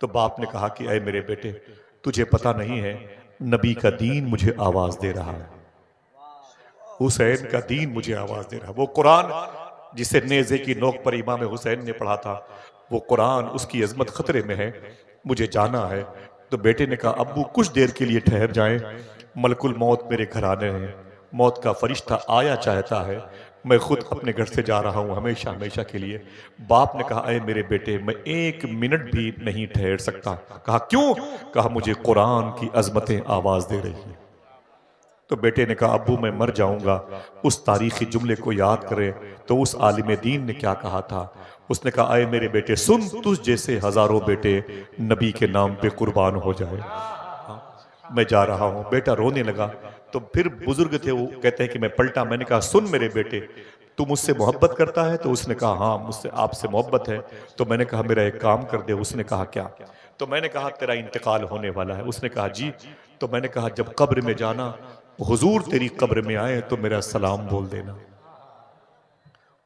तो बाप ने कहा कि अरे मेरे बेटे तुझे पता नहीं है, नबी का दीन मुझे आवाज दे रहा है, हुसैन का दीन मुझे आवाज दे रहा है। वो कुरान जिसे नेज़े की नोक पर इमाम हुसैन ने पढ़ा था, वो कुरान, उसकी अजमत खतरे में है, मुझे जाना है। तो बेटे ने कहा अब्बू कुछ देर के लिए ठहर जाएं, मलकुल मौत मेरे घर आने हैं, मौत का फरिश्ता आया चाहता है, मैं खुद अपने घर से जा रहा हूं हमेशा हमेशा के लिए। बाप ने कहा अरे मेरे बेटे मैं 1 मिनट भी नहीं ठहर सकता। कहा क्यों? कहा मुझे कुरान की अजमतें आवाज दे रही हैं। तो बेटे ने कहा अब्बू मैं मर जाऊंगा, उस तारीखी जुमले को याद करें। तो उस आलिम दीन ने क्या कहा था? उसने कहा आए मेरे बेटे सुन, तुझ जैसे हजारों बेटे नबी के नाम पे कुर्बान हो जाए, मैं जा रहा हूं। बेटा रोने लगा। तो फिर बुजुर्ग थे, वो कहते हैं कि मैं पलटा। मैंने कहा सुन मेरे बेटे, तू मुझसे मोहब्बत करता है? तो उसने कहा हाँ मुझसे आपसे मोहब्बत है। तो मैंने कहा मेरा एक काम कर दे। उसने कहा क्या? तो मैंने कहा तेरा इंतकाल होने वाला है। उसने कहा जी। तो मैंने कहा जब कब्र में जाना, हुजूर तेरी कब्र में आए तो मेरा सलाम बोल देना,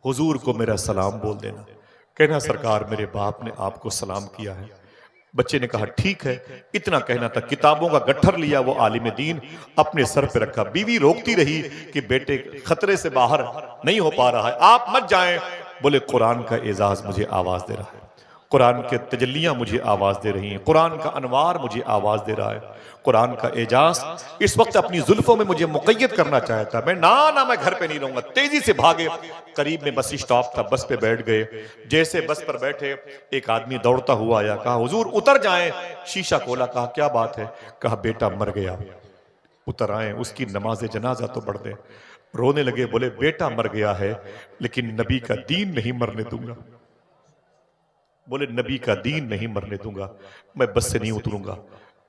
हुजूर को मेरा सलाम बोल देना, कहना सरकार मेरे बाप ने आपको सलाम किया है। बच्चे ने कहा ठीक है। इतना कहना था, किताबों का गट्ठर लिया वो आलिम दीन, अपने सर पे रखा। बीवी रोकती रही कि बेटे खतरे से बाहर नहीं हो पा रहा है, आप मत जाएं। बोले कुरान का एजाज मुझे आवाज दे रहा है, कुरान के तजल्लियां मुझे आवाज दे रही हैं, कुरान का अनवार मुझे आवाज दे रहा है, कुरान का एजाज इस वक्त अपनी जुल्फों में मुझे मुक़य्यद करना चाहता है। मैं मैं घर पे नहीं रहूंगा। तेजी से भागे, करीब में बस स्टॉप था, बस पे बैठ गए। जैसे बस पर बैठे एक आदमी दौड़ता हुआ आया, कहा हुजूर उतर जाएं। शीशा खोला, कहा क्या बात है? कहा बेटा मर गया, उतर आए, उसकी नमाज जनाजा तो पढ़ दे। रोने लगे। बोले बेटा मर गया है लेकिन नबी का दीन नहीं मरने दूंगा। बोले नबी का दीन नहीं मरने दूंगा, मैं बस से नहीं उतरूंगा।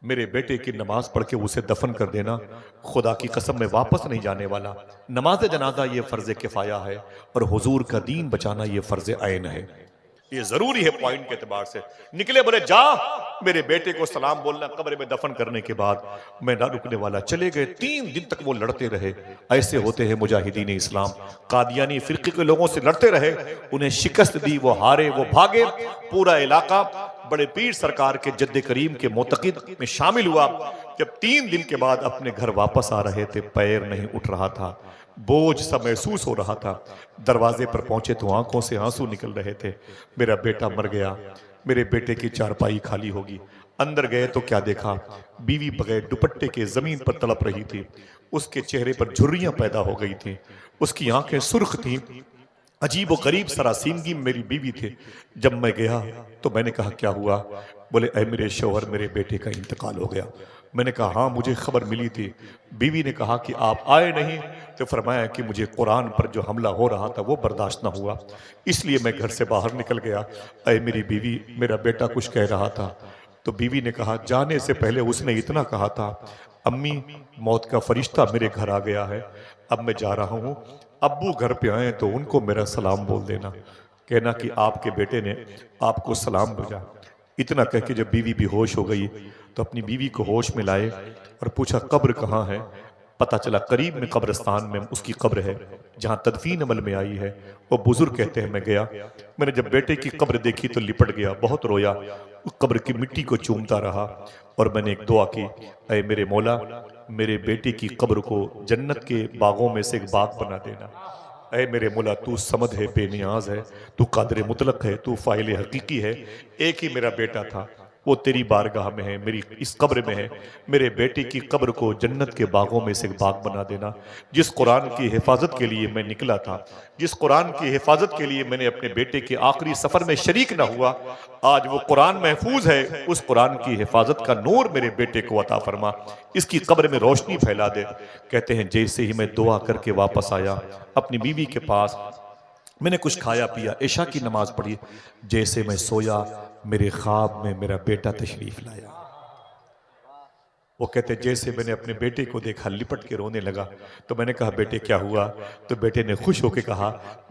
मेरे बेटे की नमाज पढ़ के उसे दफन कर देना, खुदा की कसम में वापस नहीं जाने वाला। नमाज जनाजा ये फर्ज किफाया है और हुजूर का दीन बचाना ये फर्ज ऐन है, ये जरूरी है। पॉइंट के एतबार से निकले। बोले जा मेरे बेटे को सलाम बोलना, कब्र में दफन करने के बाद मैं ना रुकने वाला। चले गए। 3 दिन तक वो लड़ते रहे। ऐसे होते हैं मुजाहिदीन इस्लाम, कादियानी फिरके के लोगों से लड़ते रहे, उन्हें शिकस्त दी, वो हारे, वो भागे। पूरा इलाका बड़े पीर सरकार के जद्द करीम के मोतक़िद में शामिल हुआ। जब 3 दिन के बाद अपने घर वापस आ रहे थे, पैर नहीं उठ रहा था, बोझ सा महसूस हो रहा था। दरवाजे पर पहुंचे तो आंखों से आंसू निकल रहे थे। मेरा बेटा मर गया, मेरे बेटे की चारपाई खाली होगी। अंदर गए तो क्या देखा, बीवी बगैर दुपट्टे के जमीन पर तड़प रही थी। उसके चेहरे पर झुर्रियां पैदा हो गई थी, उसकी आंखें सुर्ख थीं। अजीब व गरीब सरासीमगी मेरी बीवी थे। जब मैं गया तो मैंने कहा क्या हुआ? बोले ऐ मेरे शौहर, मेरे बेटे का इंतकाल हो गया। मैंने कहा हाँ मुझे खबर मिली थी। बीवी ने कहा कि आप आए नहीं, तो फरमाया कि मुझे कुरान पर जो हमला हो रहा था वो बर्दाश्त ना हुआ, इसलिए मैं घर से बाहर निकल गया। ऐ मेरी बीवी, मेरा बेटा कुछ कह रहा था। तो बीवी ने कहा जाने से पहले उसने इतना कहा था, अम्मी मौत का फरिश्ता मेरे घर आ गया है, अब मैं जा रहा हूँ, अब्बू घर पे आए तो उनको मेरा सलाम बोल देना, कहना कि आपके बेटे ने आपको सलाम भेजा। इतना कह के जब बीवी बेहोश हो गई तो अपनी बीवी को होश में लाए और पूछा कब्र कहाँ है? पता चला करीब में कब्रिस्तान में उसकी कब्र है जहां तदफीन अमल में आई है। वो बुजुर्ग कहते हैं मैं गया, मैंने जब बेटे की कब्र देखी तो लिपट गया, बहुत रोया, उस कब्र की मिट्टी को चूमता रहा और मैंने एक दुआ की, ऐ मेरे मौला मेरे बेटे की कब्र को जन्नत के बागों में से एक बाग बना देना। ऐ मेरे मौला तू समद है, बेनियाज है, तू कादिर मुतलक है, तू फाइल हकीकी है। एक ही मेरा बेटा था, वो तेरी बारगाह में है, मेरी इस कब्र में है, मेरे बेटे की कब्र को जन्नत के बागों में से एक बाग बना देना। जिस कुरान की हिफाजत के लिए मैं निकला था, जिस कुरान की हिफाजत के लिए मैंने अपने बेटे के आखिरी सफर में शरीक न हुआ, आज वो कुरान महफूज है, उस कुरान की हिफाजत का नूर मेरे बेटे को अता फरमा, इसकी कब्र में रोशनी फैला दे। कहते हैं जैसे ही मैं दुआ करके वापस आया अपनी बीवी के पास, मैंने कुछ खाया पिया, इशा की नमाज पढ़ी, जैसे मैं सोया मेरे ख्वाब में मेरा बेटा तशरीफ लाया। वो कहते जैसे मैंने अपने बेटे को देखा लिपट के रोने लगा, तो मैंने कहा बेटे क्या हुआ? तो बेटे ने खुश होकर कहा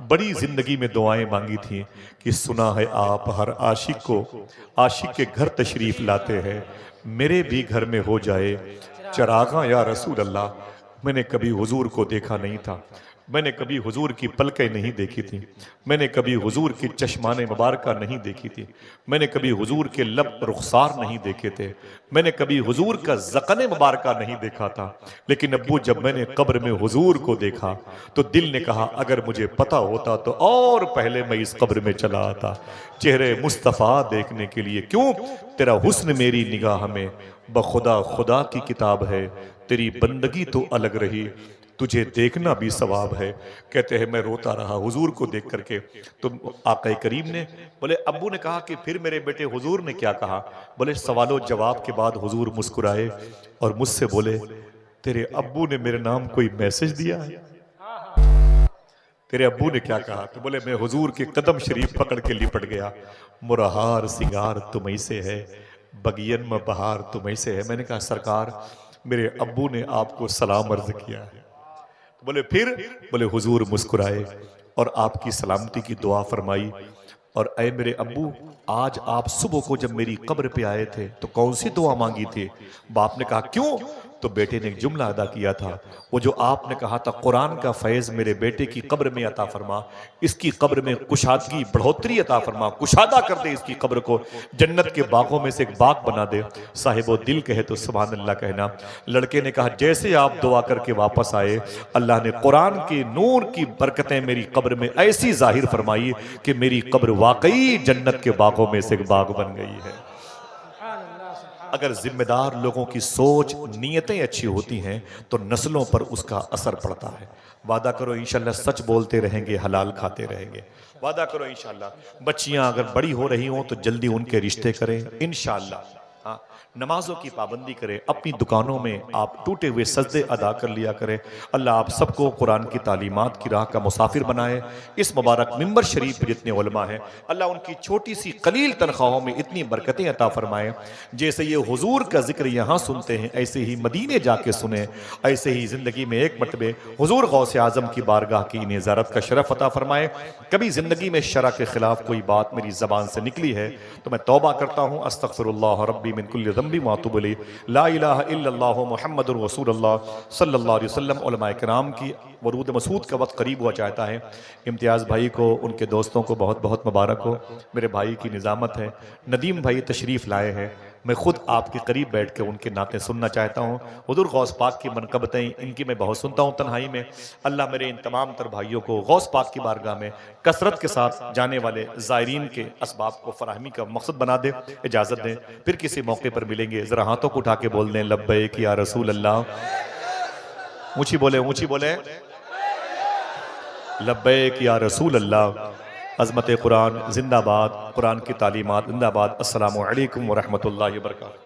बड़ी जिंदगी में दुआएं मांगी थी कि सुना है आप हर आशिक को आशिक के घर तशरीफ लाते हैं, मेरे भी घर में हो जाए चरागा या रसूल अल्लाह। मैंने कभी हुजूर को देखा नहीं था, मैंने कभी हुजूर की पलकें नहीं देखी थी, मैंने कभी हुजूर की चश्माने मुबारक नहीं देखी थी, मैंने कभी हुजूर के लब रुखसार नहीं देखे थे, मैंने कभी हुजूर का ज़क़ने मुबारक नहीं देखा था। लेकिन अब्बू जब मैंने कब्र में हुजूर को देखा तो दिल ने कहा अगर मुझे पता होता तो और पहले मैं इस कब्र में चला आता, चेहरे मुस्तफ़ा देखने के लिए। क्यों? तेरा हुस्न मेरी निगाह में बखुदा खुदा की किताब है, तेरी बंदगी तो अलग रही, तुझे देखना भी सवाब है। कहते हैं मैं रोता रहा हुजूर को देख करके। तो आका करीम ने बोले, अब्बू ने कहा कि फिर मेरे बेटे हुजूर ने क्या कहा? बोले सवालों जवाब के बाद हुजूर मुस्कुराए और मुझसे बोले तेरे अब्बू ने मेरे नाम कोई मैसेज दिया है? तेरे अब्बू ने क्या कहा? तो बोले मैं हुजूर के कदम शरीफ पकड़ के लिपट गया, मुरहार सिंगार तुम्हीं से है, बगियन में बहार तुम्हीं से है। मैंने कहा सरकार मेरे अब्बू ने आपको सलाम अर्ज किया है। बोले फिर? बोले हुजूर मुस्कुराए और आपकी सलामती की दुआ फरमाई। और ऐ मेरे अब्बू आज आप सुबह को जब मेरी कब्र पे आए थे तो कौन सी दुआ मांगी थी? बाप ने कहा क्यों? तो बेटे ने एक जुमला अदा किया था, वो जो आपने कहा था कुरान का फैज मेरे बेटे की कब्र में अता फरमा, इसकी कब्र में कुशादगी बढ़ोतरी अता फरमा, कुशादा कर दे इसकी कब्र को, जन्नत के बागों में से एक बाग बना दे। साहिबो दिल कहे तो सुभान अल्लाह कहना। लड़के ने कहा जैसे आप दुआ करके वापस आए अल्लाह ने कुरान के नूर की बरकतें मेरी कब्र में ऐसी जाहिर फरमाई कि मेरी कब्र वाकई जन्नत के बागों में से एक बाग बन गई है। अगर जिम्मेदार लोगों की सोच नीयतें अच्छी होती हैं तो नस्लों पर उसका असर पड़ता है। वादा करो इंशाल्लाह सच बोलते रहेंगे, हलाल खाते रहेंगे। वादा करो इंशाल्लाह। बच्चियां अगर बड़ी हो रही हों तो जल्दी उनके रिश्ते करें इंशाल्लाह। हाँ, नमाजों की पाबंदी करें, अपनी दुकानों में आप टूटे हुए सजदे अदा कर लिया करें। अल्लाह आप सबको कुरान की तालीमात की राह का मुसाफिर बनाए। इस मुबारक मिंबर शरीफ पर जितने उलमा हैं अल्लाह उनकी छोटी सी कलील तनख्वाहों में इतनी बरकतें अता फरमाए। जैसे ये हुजूर का जिक्र यहाँ सुनते हैं ऐसे ही मदीने जाके सुने, ऐसे ही जिंदगी में एक मरतबे हुजूर गौसे आजम की बारगाह की निज़ारत का शरफ अता फरमाए। कभी जिंदगी में शरा के खिलाफ कोई बात मेरी जबान से निकली है तो मैं तौबा करता हूँ, अस्तगफिरुल्लाह रब्बी मिन कुल्लि ज़ंबि व अतूबु इलैह, ला इलाहा इल्लल्लाह मुहम्मदुर रसूलुल्लाह सल्लल्लाहु अलैहि वसल्लम। उलमाए किराम की वरूद मसूद का वक्त करीब हुआ चाहता है। इम्तियाज़ भाई को उनके दोस्तों को बहुत बहुत मुबारक हो। मेरे भाई की निज़ामत है। नदीम भाई तशरीफ़ लाए हैं, मैं खुद आपके करीब बैठ के उनके नाते सुनना चाहता हूँ। हुज़ूर गौस पाक की मनक़बतें इनकी मैं बहुत सुनता हूँ तन्हाई में। अल्लाह मेरे इन तमाम तर भाइयों को गौस पाक की बारगाह में कसरत के साथ जाने वाले ज़ायरीन के असबाब को फराहमी का मकसद बना दे। इजाज़त दें, फिर किसी मौके पर मिलेंगे। ज़रा हाथों को उठा के बोल दें लब्बैक या रसूल अल्लाह। ऊँची बोले, ऊँची बोले, लब्बैक या रसूल अल्लाह। अज़मत कुरान जिंदाबाद, कुरान की तालीमात जिंदाबाद। अस्सलामु अलैकुम व रहमतुल्लाहि व बरकातुहू।